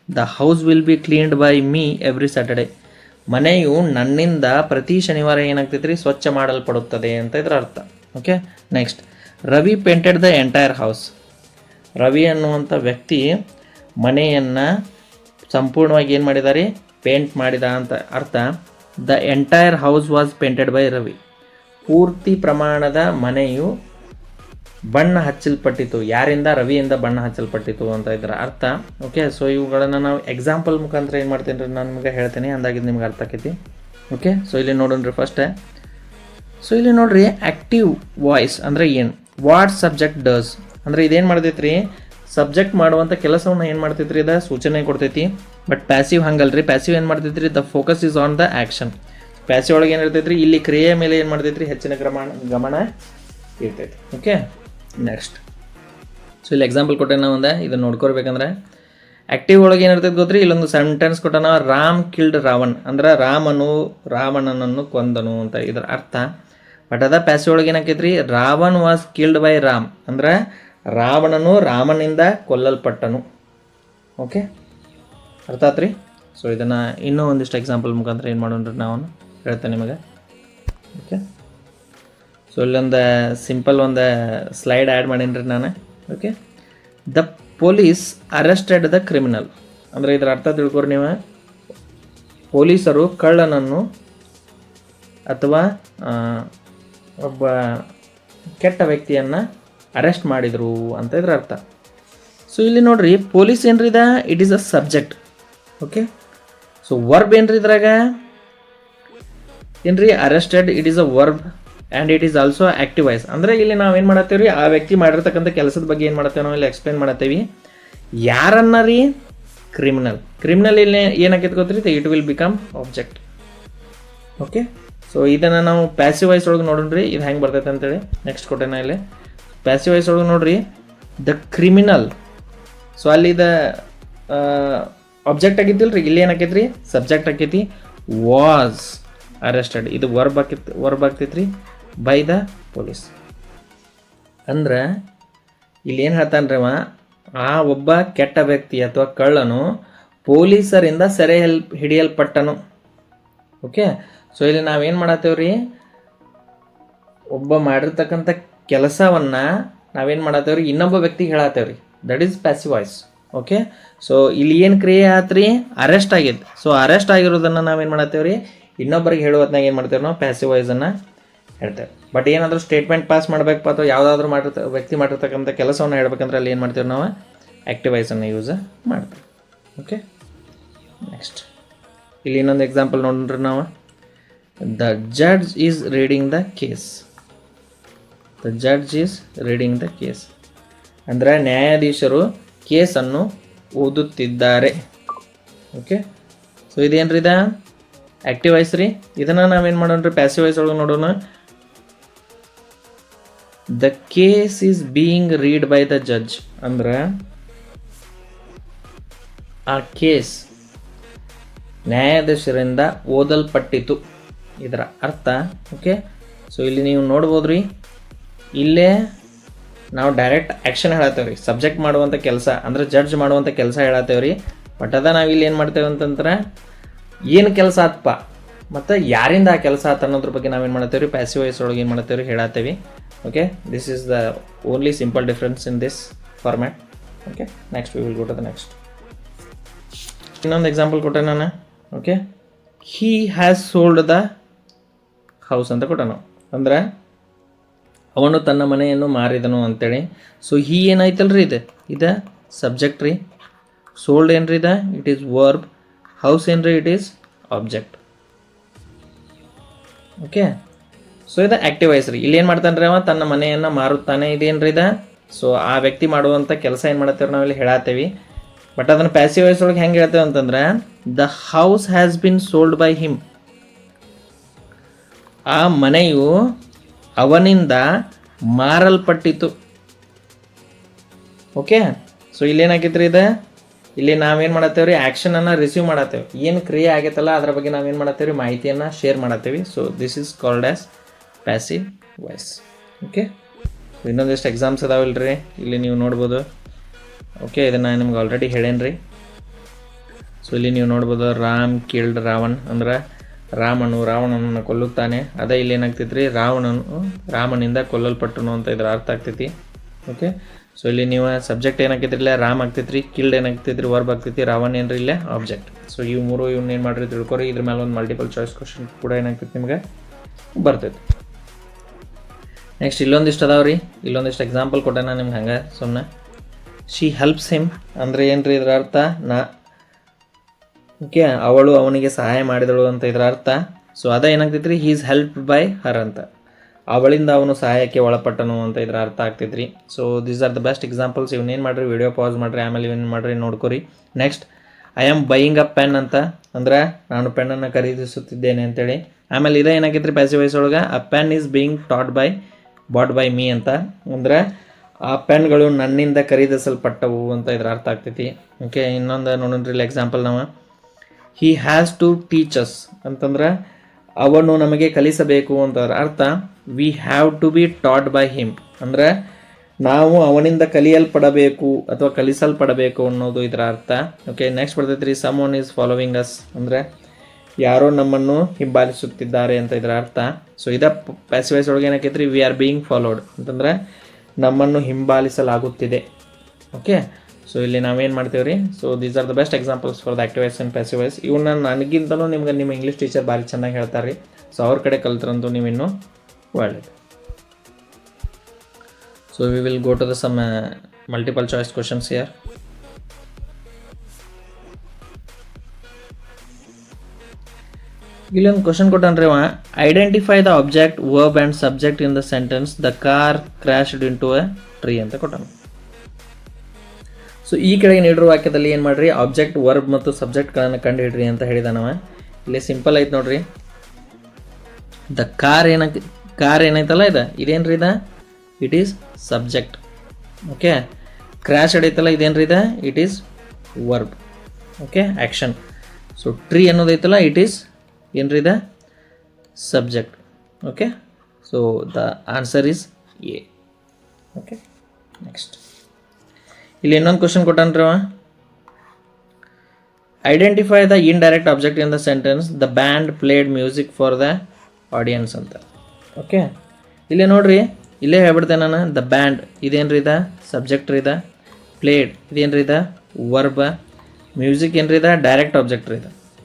The house will be cleaned by me every Saturday. ಮನೆಯು ನನ್ನಿಂದ ಪ್ರತಿ ಶನಿವಾರ ಏನಾಗ್ತೈತೆ ರೀ ಸ್ವಚ್ಛ ಮಾಡಲ್ಪಡುತ್ತದೆ ಅಂತ ಇದರ ಅರ್ಥ. Okay, next Ravi painted the entire house. Ravi ಅನ್ನುವಂಥ ವ್ಯಕ್ತಿ ಮನೆಯನ್ನು ಸಂಪೂರ್ಣವಾಗಿ ಏನು ಮಾಡಿದ್ದಾರೆ ಪೇಂಟ್ ಮಾಡಿದ ಅಂತ ಅರ್ಥ. The entire house was painted by Ravi. ಪೂರ್ತಿ ಪ್ರಮಾಣದ ಮನೆಯು ಬಣ್ಣ ಹಚ್ಚಲ್ಪಟ್ಟಿತು. ಯಾರಿಂದ? ರವಿಯಿಂದ ಬಣ್ಣ ಹಚ್ಚಲ್ಪಟ್ಟಿತು ಅಂತ ಇದರ ಅರ್ಥ. ಓಕೆ, ಸೊ ಇವುಗಳನ್ನು ನಾವು ಎಕ್ಸಾಂಪಲ್ ಮುಖಾಂತರ ಏನು ಮಾಡ್ತೀನಿ ರೀ ನಾನು ನಿಮಗೆ ಹೇಳ್ತೀನಿ, ಅಂದಾಗಿದ್ದು ನಿಮ್ಗೆ ಅರ್ಥ ಆಕೈತಿ. ಓಕೆ, ಸೊ ಇಲ್ಲಿ ನೋಡೋಣ್ರಿ ಫಸ್ಟ್. ಸೊ ಇಲ್ಲಿ ನೋಡ್ರಿ ಆ್ಯಕ್ಟಿವ್ ವಾಯ್ಸ್ ಅಂದರೆ ಏನು, ವಾಟ್ ಸಬ್ಜೆಕ್ಟ್ ಡಸ್ ಅಂದರೆ ಇದೇನು ಮಾಡ್ತೈತ್ರಿ ಸಬ್ಜೆಕ್ಟ್ ಮಾಡುವಂಥ ಕೆಲಸವನ್ನು ಏನು ಮಾಡ್ತೈತ್ರಿ ಇದು ಸೂಚನೆ ಕೊಡ್ತೈತಿ. ಬಟ್ ಪ್ಯಾಸಿವ್ ಹಂಗಲ್ರಿ, ಪ್ಯಾಸಿವ್ ಏನು ಮಾಡ್ತೈತ್ರಿ the focus is on the action. Passive ಒಳಗೆ ಏನು ಇರ್ತೈತ್ರಿ ಇಲ್ಲಿ ಕ್ರಿಯೆಯ ಮೇಲೆ ಏನು ಮಾಡ್ತೈತ್ರಿ ಹೆಚ್ಚಿನ ಗಮನ ಇರ್ತೈತಿ. ಓಕೆ, ನೆಕ್ಸ್ಟ್ ಸೊ ಇಲ್ಲಿ ಎಕ್ಸಾಂಪಲ್ ಕೊಟ್ಟೆ ನಾವು ಇದನ್ನು ನೋಡ್ಕೊಳ್ಬೇಕಂದ್ರೆ ಆ್ಯಕ್ಟಿವ್ ಒಳಗೆ ಏನಿರ್ತೈತೆ ಗೊತ್ತ್ರಿ, ಇಲ್ಲೊಂದು ಸೆಂಟೆನ್ಸ್ ಕೊಟ್ಟನ ರಾಮ್ ಕಿಲ್ಡ್ ರಾವಣ್ ಅಂದ್ರೆ ರಾವಣನನ್ನು ಕೊಂದನು ಅಂತ ಇದರ ಅರ್ಥ. ಬಟ್ ಅದ ಪ್ಯಾಸಿವ್ ಒಳಗೆ ಏನಾಕೈತ್ರಿ Ravan was killed by Ram ಅಂದ್ರೆ ರಾವಣನು ರಾಮನಿಂದ ಕೊಲ್ಲಲ್ಪಟ್ಟನು. ಓಕೆ, ಅರ್ಥ ಆತ್ರಿ. ಸೊ ಇದನ್ನು ಇನ್ನೂ ಒಂದಿಷ್ಟು ಎಕ್ಸಾಂಪಲ್ ಮುಖಾಂತರ ಏನು ಮಾಡೋಣ್ರಿ ನಾವು ಹೇಳ್ತೇನೆ ನಿಮಗೆ. ಓಕೆ, ಸೊ ಇಲ್ಲೊಂದು ಸಿಂಪಲ್ ಒಂದು ಸ್ಲೈಡ್ ಆ್ಯಡ್ ಮಾಡೀನಿ ರೀ ನಾನು. Okay, the police arrested the criminal ಅಂದರೆ ಇದರ ಅರ್ಥ ತಿಳ್ಕೊರಿ ನೀವು. ಪೊಲೀಸರು ಕಳ್ಳನನ್ನು ಅಥವಾ ಒಬ್ಬ ಕೆಟ್ಟ ವ್ಯಕ್ತಿಯನ್ನು ಅರೆಸ್ಟ್ ಮಾಡಿದರು ಅಂತ ಇದರ ಅರ್ಥ. ಸೊ ಇಲ್ಲಿ ನೋಡ್ರಿ ಪೊಲೀಸ್ ಏನ್ರಿ ಇದ it is a subject. Okay, so verb ಏನ್ರಿ ಇದ್ರಾಗ ಏನ್ರಿ arrested it is a verb and it is also active voice. ಅಂದರೆ ಇಲ್ಲಿ ನಾವೇನು ಮಾಡತ್ತೇವೆ ರೀ ಆ ವ್ಯಕ್ತಿ ಮಾಡಿರ್ತಕ್ಕಂಥ ಕೆಲಸದ ಬಗ್ಗೆ ಏನು ಮಾಡತ್ತೇವೆ ನಾವು ಇಲ್ಲಿ ಎಕ್ಸ್ಪ್ಲೇನ್ ಮಾಡತ್ತೇವೆ. ಯಾರನ್ನ ರೀ ಕ್ರಿಮಿನಲ್ ಇಲ್ಲಿ ಏನಾಕೈತೆ ಗೊತ್ತ್ರಿ it will become object. Okay, so ಇದನ್ನು ನಾವು ಪ್ಯಾಸಿವ್ ವಾಯ್ಸ್ ಒಳಗೆ ನೋಡ್ರಿ ಇದು ಹೆಂಗೆ ಬರ್ತೈತೆ ಅಂತೇಳಿ. ನೆಕ್ಸ್ಟ್ ಕೊಟ್ಟೆನ ಇಲ್ಲಿ ಪ್ಯಾಸಿವ್ ವಾಯ್ಸ್ ಒಳಗೆ ನೋಡ್ರಿ ದ ಕ್ರಿಮಿನಲ್. ಸೊ ಅಲ್ಲಿ ಆಬ್ಜೆಕ್ಟ್ ಆಗಿದ್ದಿಲ್ಲ ರೀ, ಇಲ್ಲಿ ಏನಾಕೈತೆ ರೀ ಸಬ್ಜೆಕ್ಟ್ ಆಕೈತಿ. ವಾಸ್ ಅರೆಸ್ಟೆಡ್ ಇದು ವರ್ಬ್ ಆಗ್ತೈತೆ ರೀ ಬೈ ದ ಪೊಲೀಸ್. ಅಂದ್ರೆ ಇಲ್ಲಿ ಏನು ಹೇಳ್ತಾನೆ ರೀ ಆ ಒಬ್ಬ ಕೆಟ್ಟ ವ್ಯಕ್ತಿ ಅಥವಾ ಕಳ್ಳನು ಪೊಲೀಸರಿಂದ ಸೆರೆ ಹಿಡಿಯಲ್ಪಟ್ಟನು. ಓಕೆ, ಸೊ ಇಲ್ಲಿ ನಾವೇನು ಮಾಡತ್ತೇವೆ ರೀ ಒಬ್ಬ ಮಾಡಿರ್ತಕ್ಕಂಥ ಕೆಲಸವನ್ನು ನಾವೇನು ಮಾಡತ್ತೇವೆ ರೀ ಇನ್ನೊಬ್ಬ ವ್ಯಕ್ತಿಗೆ ಹೇಳತ್ತೇವೆ ರೀ, that is passive voice. Okay, so ಇಲ್ಲಿ ಏನು ಕ್ರಿಯೆ ಆತ್ರಿ ಅರೆಸ್ಟ್ ಆಗಿದ್ದು. ಸೊ ಅರೆಸ್ಟ್ ಆಗಿರೋದನ್ನು ನಾವೇನು ಮಾಡತ್ತೇವೆ ರೀ ಇನ್ನೊಬ್ಬರಿಗೆ ಹೇಳುವತ್ನಾಗ ಏನು ಮಾಡ್ತೇವೆ ನಾವು ಪ್ಯಾಸಿವ್ ವಾಯ್ಸನ್ನು ಹೇಳ್ತೇವೆ. ಬಟ್ ಏನಾದರೂ ಸ್ಟೇಟ್ಮೆಂಟ್ ಪಾಸ್ ಮಾಡಬೇಕಪ್ಪ ಅಥವಾ ಯಾವುದಾದ್ರೂ ವ್ಯಕ್ತಿ ಮಾಡಿರ್ತಕ್ಕಂಥ ಕೆಲಸವನ್ನು ಹೇಳ್ಬೇಕಂದ್ರೆ ಅಲ್ಲಿ ಏನು ಮಾಡ್ತೇವೆ ನಾವು ಆ್ಯಕ್ಟಿವ್ ವಾಯ್ಸನ್ನು ಯೂಸ್ ಮಾಡ್ತೇವೆ. ಓಕೆ, ನೆಕ್ಸ್ಟ್ ಇಲ್ಲಿ ಇನ್ನೊಂದು ಎಕ್ಸಾಂಪಲ್ ನೋಡ್ರಿ ನಾವು. The judge is reading the case. The judge is reading the case ಅಂದರೆ ನ್ಯಾಯಾಧೀಶರು ಕೇಸನ್ನು ಓದುತ್ತಿದ್ದಾರೆ. ಓಕೆ, ಸೊ ಇದೇನ್ರಿ ಇದ ಆ್ಯಕ್ಟಿವ್ ವಾಯ್ಸ್ ರೀ. ಇದನ್ನು ನಾವೇನು ಮಾಡೋಣ್ರಿ ಪ್ಯಾಸಿವ್ ವಾಯ್ಸ್ ಒಳಗೆ ನೋಡೋಣ. The case is being read by the judge ಅಂದ್ರೆ ಆ ಕೇಸ್ ನ್ಯಾಯಾಧೀಶರಿಂದ ಓದಲ್ಪಟ್ಟಿತು ಇದರ ಅರ್ಥ. ಓಕೆ, ಸೊ ಇಲ್ಲಿ ನೀವು ನೋಡ್ಬೋದು ರೀ ಇಲ್ಲೇ ನಾವು ಡೈರೆಕ್ಟ್ ಆ್ಯಕ್ಷನ್ ಹೇಳತ್ತೇವೆ ರೀ, ಸಬ್ಜೆಕ್ಟ್ ಮಾಡುವಂಥ ಕೆಲಸ ಅಂದ್ರೆ ಜಡ್ಜ್ ಮಾಡುವಂಥ ಕೆಲಸ ಹೇಳತ್ತೇವೆ ರೀ. ಬಟ್ ಅದ ನಾವು ಇಲ್ಲಿ ಏನು ಮಾಡ್ತೇವೆ ಅಂತಂದ್ರೆ ಏನು ಕೆಲಸ ಆತ್ಪ ಮತ್ತು ಯಾರಿಂದ ಆ ಕೆಲಸ ಆತ ಅನ್ನೋದ್ರ ಬಗ್ಗೆ ನಾವೇನು ಮಾಡ್ತೇವೆ ರೀ, ಪ್ಯಾಸಿವ್ ವಾಯ್ಸ್ ಒಳಗೆ ಏನು ಮಾಡ್ತೇವೆ ರೀ, ಹೇಳತ್ತೇವೆ. Okay, this is the only simple difference in this format. Okay, next we will go to the next. ಇನ್ನೊಂದು ಎಕ್ಸಾಂಪಲ್ ಕೊಟ್ಟೆ ನಾನು. Okay, he has sold the house ಅಂತ ಕೊಟ್ಟ ನಾವು, ಅಂದ್ರೆ ಅವನು ತನ್ನ ಮನೆಯನ್ನು ಮಾರಿದನು ಅಂತೇಳಿ. ಸೊ ಹೀ ಏನಾಯ್ತಲ್ರಿ, ಇದು ಸಬ್ಜೆಕ್ಟ್ ರೀ. ಸೋಲ್ಡ್ ಏನ್ರಿ ಇದೆ, ಇಟ್ ಈಸ್ ವರ್ಬ್. ಹೌಸ್ ಏನ್ರಿ, it is object. Okay, so ಇದು ಆ್ಯಕ್ಟಿವ್ ವಾಯ್ಸ್ ರೀ. ಇಲ್ಲಿ ಏನು ಮಾಡ್ತಾನೆ ರೀ, ಅವ ತನ್ನ ಮನೆಯನ್ನು ಮಾರುತ್ತಾನೆ, ಇದೇನ್ರಿ ಇದೆ. ಸೊ ಆ ವ್ಯಕ್ತಿ ಮಾಡುವಂಥ ಕೆಲಸ ಏನು ಮಾಡತ್ತೇವೆ ನಾವು ಇಲ್ಲಿ ಹೇಳತ್ತೇವೆ. ಬಟ್ ಅದನ್ನು ಪ್ಯಾಸಿವ್ ವಾಯ್ಸ್ ಒಳಗೆ ಹೆಂಗೆ ಹೇಳ್ತೇವೆ ಅಂತಂದ್ರೆ, the house has been sold by him. ಆ ಮನೆಯು ಅವನಿಂದ ಮಾರಲ್ಪಟ್ಟಿತು. ಓಕೆ, ಸೊ ಇಲ್ಲೇನಾಗಿತ್ತು ರೀ, ಇಲ್ಲಿ ನಾವೇನು ಮಾಡತ್ತೇವೆ ರೀ, ಆ್ಯಕ್ಷನನ್ನು ರಿಸೀವ್ ಮಾಡತ್ತೇವೆ. ಏನು ಕ್ರಿಯೆ ಆಗೈತಲ್ಲ ಅದ್ರ ಬಗ್ಗೆ ನಾವೇನು ಮಾಡತ್ತೇವೆ ರೀ, ಮಾಹಿತಿಯನ್ನು ಶೇರ್ ಮಾಡತ್ತೇವೆ. So this is called as passive voice. Okay, ಇನ್ನೊಂದಿಷ್ಟು ಎಕ್ಸಾಮ್ಸ್ ಅದಾವಲ್ರಿ, ಇಲ್ಲಿ ನೀವು ನೋಡ್ಬೋದು. ಓಕೆ, ಇದನ್ನು ನಿಮ್ಗೆ ಆಲ್ರೆಡಿ ಹೇಳೇನು ರೀ. ಸೊ ಇಲ್ಲಿ ನೀವು ನೋಡ್ಬೋದು, ರಾಮ್ ಕಿಲ್ಡ್ ರಾವಣ್, ಅಂದ್ರೆ ರಾವಣನನ್ನು ಕೊಲ್ಲುತ್ತಾನೆ. ಅದೇ ಇಲ್ಲಿ ಏನಾಗ್ತೈತಿ ರೀ, ರಾಮನಿಂದ ಕೊಲ್ಲಲ್ಪಟ್ಟನು ಅಂತ ಇದ್ರ ಅರ್ಥ ಆಗ್ತೈತಿ. ಓಕೆ, ಸೊ ಇಲ್ಲಿ ನೀವು ಸಬ್ಜೆಕ್ಟ್ ಏನಾಗ್ತೈತ್ರಿ, ಇಲ್ಲ ರಾಮ್ ಆಗ್ತೈತ್ರಿ, ಕಿಲ್ಡ್ ಏನಾಗ್ತೈತ್ರಿ, ವರ್ಬ್ ಆಗ್ತೈತಿ, ರಾವಣ್ ಏನ್ರಿ ಇಲ್ಲೇ ಆಬ್ಜೆಕ್ಟ್. ಸೊ ಇವನ್ನ ಏನು ಮಾಡಿರಿ ತಿಳ್ಕೊರಿ. ಇದ್ರ ಮೇಲೆ ಒಂದು ಮಲ್ಟಿಪಲ್ ಚಾಯ್ಸ್ ಕ್ವಶನ್ ಕೂಡ ಏನಾಗ್ತೈತಿ ನಿಮ್ಗೆ ಬರ್ತೈತಿ. ನೆಕ್ಸ್ಟ್ ಇಲ್ಲೊಂದಿಷ್ಟು ಅದಾವ್ರಿ, ಇಲ್ಲೊಂದಿಷ್ಟು ಎಕ್ಸಾಂಪಲ್ ಕೊಟ್ಟೆ ನಾನು ನಿಮ್ಗೆ ಹಂಗೆ ಸುಮ್ಮನೆ. ಶಿ ಹೆಲ್ಪ್ಸ್ ಹಿಮ್ ಅಂದರೆ ಏನ್ರಿ ಇದ್ರ ಅರ್ಥ, ಓಕೆ, ಅವಳು ಅವನಿಗೆ ಸಹಾಯ ಮಾಡಿದಳು ಅಂತ ಇದರ ಅರ್ಥ. ಸೊ ಅದ ಏನಾಗ್ತೈತ್ರಿ, he is help by her ಅಂತ, ಅವಳಿಂದ ಅವನು ಸಹಾಯಕ್ಕೆ ಒಳಪಟ್ಟನು ಅಂತ ಇದರ ಅರ್ಥ ಆಗ್ತೈತ್ರಿ. So these are the best examples. ಇವನ್ನೇನು ಮಾಡಿರಿ, ವಿಡಿಯೋ ಪಾಸ್ ಮಾಡಿರಿ, ಆಮೇಲೆ ಇವನ್ನೇನು ಮಾಡಿರಿ ನೋಡ್ಕೊರಿ. Next, I am buying a pen ಅಂತ, ಅಂದ್ರೆ ನಾನು ಪೆನ್ನನ್ನು ಖರೀದಿಸುತ್ತಿದ್ದೇನೆ ಅಂತೇಳಿ. ಆಮೇಲೆ ಇದೇ ಏನಾಗೈತ್ರಿ ಪ್ಯಾಸಿವ್ ವಾಯ್ಸ್ ಒಳಗೆ, a pen is being bought by me ಅಂತ, ಅಂದ್ರೆ ಆ ಪೆನ್ಗಳು ನನ್ನಿಂದ ಖರೀದಿಸಲ್ಪಟ್ಟವು ಅಂತ ಇದರ ಅರ್ಥ ಆಗ್ತೈತಿ. ಓಕೆ, ಇನ್ನೊಂದು ನೋಡೋಣ್ರಿ ಎಕ್ಸಾಂಪಲ್ ನಾವು. He has to teach us ಅಂತಂದ್ರೆ ಅವನು ನಮಗೆ ಕಲಿಸಬೇಕು ಅಂತ ಅರ್ಥ. We have to be taught by him ಅಂದರೆ ನಾವು ಅವನಿಂದ ಕಲಿಯಲ್ಪಡಬೇಕು ಅಥವಾ ಕಲಿಸಲ್ಪಡಬೇಕು ಅನ್ನೋದು ಇದರ ಅರ್ಥ. ಓಕೆ, ನೆಕ್ಸ್ಟ್ ಬರ್ತೈತೆ ರೀ, someone is following us ಅಂದರೆ ಯಾರೋ ನಮ್ಮನ್ನು ಹಿಂಬಾಲಿಸುತ್ತಿದ್ದಾರೆ ಅಂತ ಇದರ ಅರ್ಥ. ಸೊ ಇದ ಪ್ಯಾಸಿವ್ ವಾಯ್ಸ್ ಒಳಗೆ ಏನಾಕೈತೆ ರೀ, ವಿ ಆರ್ ಬೀಯಿಂಗ್ ಫಾಲೋಡ್ ಅಂತಂದರೆ ನಮ್ಮನ್ನು ಹಿಂಬಾಲಿಸಲಾಗುತ್ತಿದೆ. ಓಕೆ, ಸೊ ಇಲ್ಲಿ ನಾವೇನು ಮಾಡ್ತೀವಿ ರೀ. So these are the best examples for the active voice and passive voice. ಇವನ್ನ ನನಗಿಂತಲೂ ನಿಮ್ಗೆ ನಿಮ್ಮ ಇಂಗ್ಲೀಷ್ ಟೀಚರ್ ಭಾರಿ ಚೆನ್ನಾಗಿ ಹೇಳ್ತಾರೆ ರೀ. ಸೊ ಅವ್ರ ಕಡೆ ಕಲ್ತ್ರಂತೂ ನೀವು ಇನ್ನೂ ಒಳ್ಳೆಯದು. So we will go to the some multiple choice questions here. ಇಲ್ಲೊಂದು ಕ್ವಶನ್ ಕೊಟ್ಟನ್ರಿ ಅವ, identify the object, verb and subject in the sentence the car crashed into a tree ಅಂತ ಕೊಟ್ಟನು. ಸೊ ಈ ಕೆಳಗೆ ನೀಡಿರುವ ವಾಕ್ಯದಲ್ಲಿ ಏನು ಮಾಡಿರಿ, ಆಬ್ಜೆಕ್ಟ್, ವರ್ಬ್ ಮತ್ತು ಸಬ್ಜೆಕ್ಟ್ಗಳನ್ನು ಕಂಡುಹಿಡ್ರಿ ಅಂತ ಹೇಳಿದಾನವ. ಇಲ್ಲಿ ಸಿಂಪಲ್ ಐತೆ ನೋಡ್ರಿ. ದ ಕಾರ್ ಏನೈತಲ್ಲ ಇದೇನ್ರಿ it is subject. Okay, crash ಐತಲ್ಲ ಇದೇನ್ರಿ it is verb. Okay, action. So tree ಅನ್ನೋದೈತಲ್ಲ ಇಟ್ ಈಸ್ ಏನ್ರಿ subject. Okay, so the answer is A. Okay, next ಇಲ್ಲಿ ಇನ್ನೊಂದು ಕ್ವಶನ್ ಕೊಟ್ಟನ್ರಿ ಅವ, identify the indirect object in the sentence the band played music for the audience ಅಂತ. Okay, ಇಲ್ಲೇ ನೋಡ್ರಿ, ಇಲ್ಲೇ ಹೇಳ್ಬಿಡ್ತೇನೆ ನಾನು. ದ ಬ್ಯಾಂಡ್ ಇದೇನ್ರಿ ಸಬ್ಜೆಕ್ಟ್ ರೀ, ಪ್ಲೇಡ್ ಇದೇನ್ರಿ ವರ್ಬ, ಮ್ಯೂಸಿಕ್ ಏನ್ರಿ ಡೈರೆಕ್ಟ್ ಆಬ್ಜೆಕ್ಟ್ ರೀ.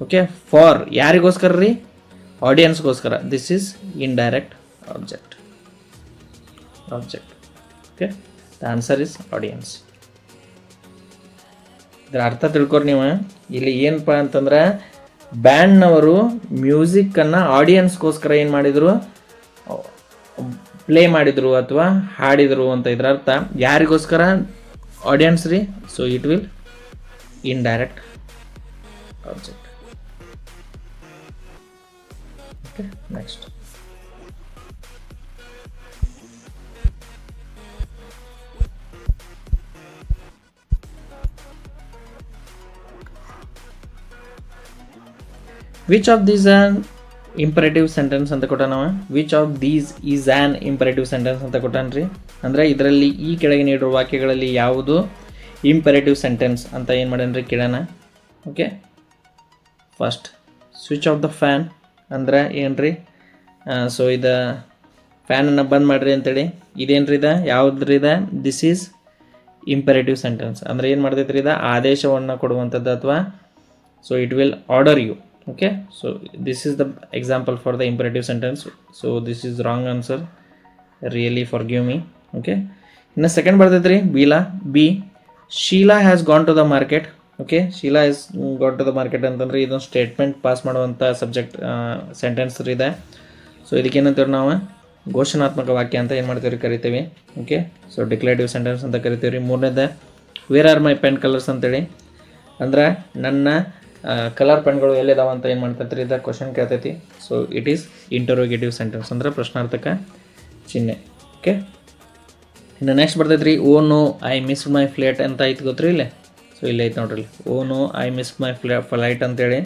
ಓಕೆ, ಫಾರ್ ಯಾರಿಗೋಸ್ಕರ ರೀ, ಆಡಿಯನ್ಸ್ಗೋಸ್ಕರ. This is indirect object. Okay, the answer is audience. ಇದರ ಅರ್ಥ ತಿಳ್ಕೊರಿ ನೀವು. ಇಲ್ಲಿ ಏನಪ್ಪ ಅಂತಂದ್ರೆ ಬ್ಯಾಂಡ್ನವರು ಮ್ಯೂಸಿಕ್ಕನ್ನು ಆಡಿಯನ್ಸ್ಗೋಸ್ಕರ ಏನು ಮಾಡಿದರು, ಪ್ಲೇ ಮಾಡಿದರು ಅಥವಾ ಹಾಡಿದರು ಅಂತ ಇದರ ಅರ್ಥ. ಯಾರಿಗೋಸ್ಕರ, ಆಡಿಯನ್ಸ್ ರೀ. So it will indirect object. Okay, next which of these an imperative sentence ಅಂತ ಕೊಟ್ಟಾನವ. Which of these is an imperative sentence ಅಂತ ಕೊಟ್ಟಾನ್ರಿ. ಅಂದರೆ ಇದರಲ್ಲಿ ಈ ಕೆಳಗೆ ನೀಡಿರುವ ವಾಕ್ಯಗಳಲ್ಲಿ ಯಾವುದು ಇಂಪೆರೇಟಿವ್ ಸೆಂಟೆನ್ಸ್ ಅಂತ ಏನು ಮಾಡೇನ್ರಿ ಕೇಳೋಣ. Okay, first switch off the fan ಅಂದ್ರೆ ಏನ್ರಿ? ಸೊ ಇದು ಫ್ಯಾನನ್ನು ಬಂದ್ ಮಾಡಿರಿ ಅಂತೇಳಿ ಇದೇನ್ರಿ ಇದು ಯಾವುದ್ರಿ ಇದು? This is imperative sentence. ಅಂದರೆ ಏನು ಮಾಡ್ತೈತ್ರಿ ಇದು? ಆದೇಶವನ್ನು ಕೊಡುವಂಥದ್ದು ಅಥವಾ so it will order you. Okay, so this is the example for the imperative sentence. So this is wrong answer, really forgive me. Okay, ಇನ್ನು ಸೆಕೆಂಡ್ ಬರ್ತೈತ್ರಿ B Sheela has gone to the market. Okay, Sheela has gone to the market ಅಂತಂದ್ರೆ ಇದೊಂದು statement pass ಮಾಡುವಂಥ subject sentence ಇದೆ. So ಇದಕ್ಕೇನಂತೀವಿ ನಾವು ಘೋಷಣಾತ್ಮಕ ವಾಕ್ಯ ಅಂತ ಏನು ಮಾಡ್ತೀವಿ ಕರಿತೀವಿ. ಓಕೆ, ಸೊ ಡಿಕ್ಲೇಟಿವ್ ಸೆಂಟೆನ್ಸ್ ಅಂತ ಕರಿತೀವಿ ರೀ. ಮೂರನೇದು where are my pen colours ಅಂತೇಳಿ, ಅಂದ್ರೆ ನನ್ನ ಕಲರ್ ಪೆನ್ಗಳು ಎಲ್ಲಿದಾವ ಅಂತ ಏನು ಮಾಡ್ತೈತ್ರಿ ಇದು ಕ್ವಶನ್ ಕೇಳ್ತೈತಿ. So it is interrogative sentence ಅಂದ್ರೆ ಪ್ರಶ್ನಾರ್ಥಕ ಚಿಹ್ನೆ. ಓಕೆ, ಇನ್ನು ನೆಕ್ಸ್ಟ್ ಬರ್ತೈತ್ರಿ oh no I miss my flight ಅಂತ ಐತೆ ಗೊತ್ತ್ರಿ ಇಲ್ಲೇ. ಸೊ ಇಲ್ಲೇ ಐತೆ ನೋಡ್ರಿ, oh no I miss my flight ಅಂತೇಳಿ.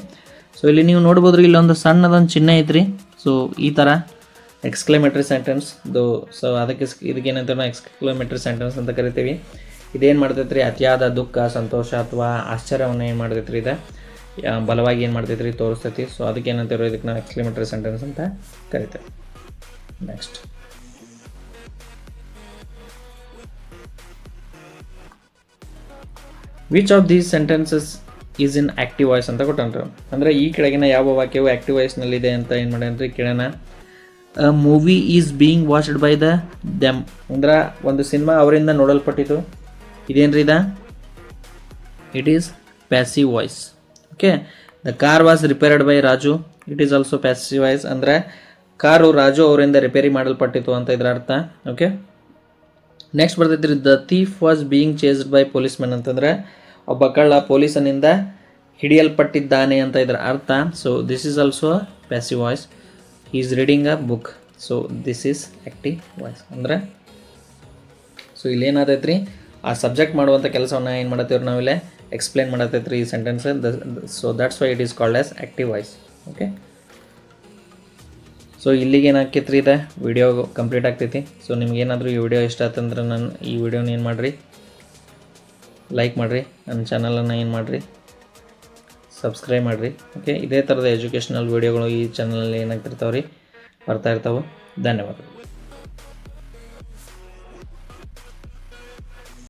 ಸೊ ಇಲ್ಲಿ ನೀವು ನೋಡ್ಬೋದು ರೀ, ಇಲ್ಲೊಂದು ಸಣ್ಣದೊಂದು ಚಿಹ್ನೆ ಐತ್ರಿ. ಸೊ ಈ ಥರ ಎಕ್ಸ್ಕ್ಲೇಮೇಟ್ರಿ ಸೆಂಟೆನ್ಸ್ ಸೊ ಅದಕ್ಕೆ ಇದಕ್ಕೇನಂತ ನಾವು ಎಕ್ಸ್ಕ್ಲೇಮೇಟ್ರಿ ಸೆಂಟೆನ್ಸ್ ಅಂತ ಕರಿತೀವಿ. ಇದೇನು ಮಾಡ್ತೈತ್ರಿ? ಅತಿಯಾದ ದುಃಖ, ಸಂತೋಷ ಅಥವಾ ಆಶ್ಚರ್ಯವನ್ನು ಏನು ಮಾಡ್ತೈತ್ರಿ ಇದು ಬಲವಾಗಿ ಏನು ಮಾಡ್ತೈತ್ರಿ ತೋರಿಸ್ತೈತಿ. ಸೊ ಅದಕ್ಕೆ ಏನಂತೀವಿ ಇದಕ್ಕೆ ನಾವು ಎಕ್ಸ್ಕ್ಲೇಮೇಟ್ರಿ ಸೆಂಟೆನ್ಸ್ ಅಂತ ಕರಿತೇವೆ. Next which of these sentences is in active voice ಅಂತ ಕೊಟ್ಟನ್ರಿ. ಅಂದರೆ ಈ ಕೆಳಗಿನ ಯಾವ ವಾಕ್ಯವು ಆ್ಯಕ್ಟಿವ್ ವಾಯ್ಸ್ನಲ್ಲಿದೆ ಅಂತ ಏನು ಮಾಡ್ಯಾನ್ರಿ ಕೇಳೋಣ. A movie is being watched by the them ಅಂದ್ರೆ ಒಂದು ಸಿನಿಮಾ ಅವರಿಂದ ನೋಡಲ್ಪಟ್ಟಿತು. ಇದೇನ್ರಿ ಇದ? It is passive voice. Okay, the car was repaired by Raju, it is also passive voice. ಅಂದರೆ ಕಾರು ರಾಜು ಅವರಿಂದ ರಿಪೇರಿ ಮಾಡಲ್ಪಟ್ಟಿತು ಅಂತ ಇದರ ಅರ್ಥ. ಓಕೆ, ನೆಕ್ಸ್ಟ್ ಬರ್ತೈತ್ರಿ the thief was being chased by police men ಅಂತಂದರೆ ಒಬ್ಬ ಕಳ್ಳ ಪೊಲೀಸನಿಂದ ಹಿಡಿಯಲ್ಪಟ್ಟಿದ್ದಾನೆ ಅಂತ ಇದರ ಅರ್ಥ. So this is also passive voice. He is reading a book. So this is active voice. ಅಂದರೆ ಸೊ ಇಲ್ಲೇನಾದೈತ್ರಿ ಆ ಸಬ್ಜೆಕ್ಟ್ ಮಾಡುವಂಥ ಕೆಲಸವನ್ನು ಏನು ಮಾಡತ್ತೀವ್ರಿ ನಾವಿಲ್ಲೇ ಎಕ್ಸ್ಪ್ಲೇನ್ ಮಾಡತ್ತೈತ್ರಿ ಈ sentence. So that's why it is called as active voice. Okay, so ಇಲ್ಲಿಗೆ ಏನಾಕೈತ್ರಿ ಇದೆ video complete ಆಗ್ತೈತಿ. So ನಿಮ್ಗೇನಾದರೂ ಈ ವಿಡಿಯೋ ಇಷ್ಟ ಆತಂದ್ರೆ ನಾನು ಈ ವಿಡಿಯೋನ ಏನು ಮಾಡಿರಿ ಲೈಕ್ ಮಾಡಿರಿ, ನನ್ನ ಚಾನಲನ್ನು ಏನು ಮಾಡಿರಿ ಸಬ್ಸ್ಕ್ರೈಬ್ ಮಾಡಿರಿ. ಓಕೆ, ಇದೇ ಥರದ ಎಜುಕೇಷ್ನಲ್ ವೀಡಿಯೋಗಳು ಈ ಚಾನಲಲ್ಲಿ ಏನಾಗ್ತಿರ್ತಾವೆ ರೀ ಬರ್ತಾ ಇರ್ತಾವೆ. ಧನ್ಯವಾದಗಳು.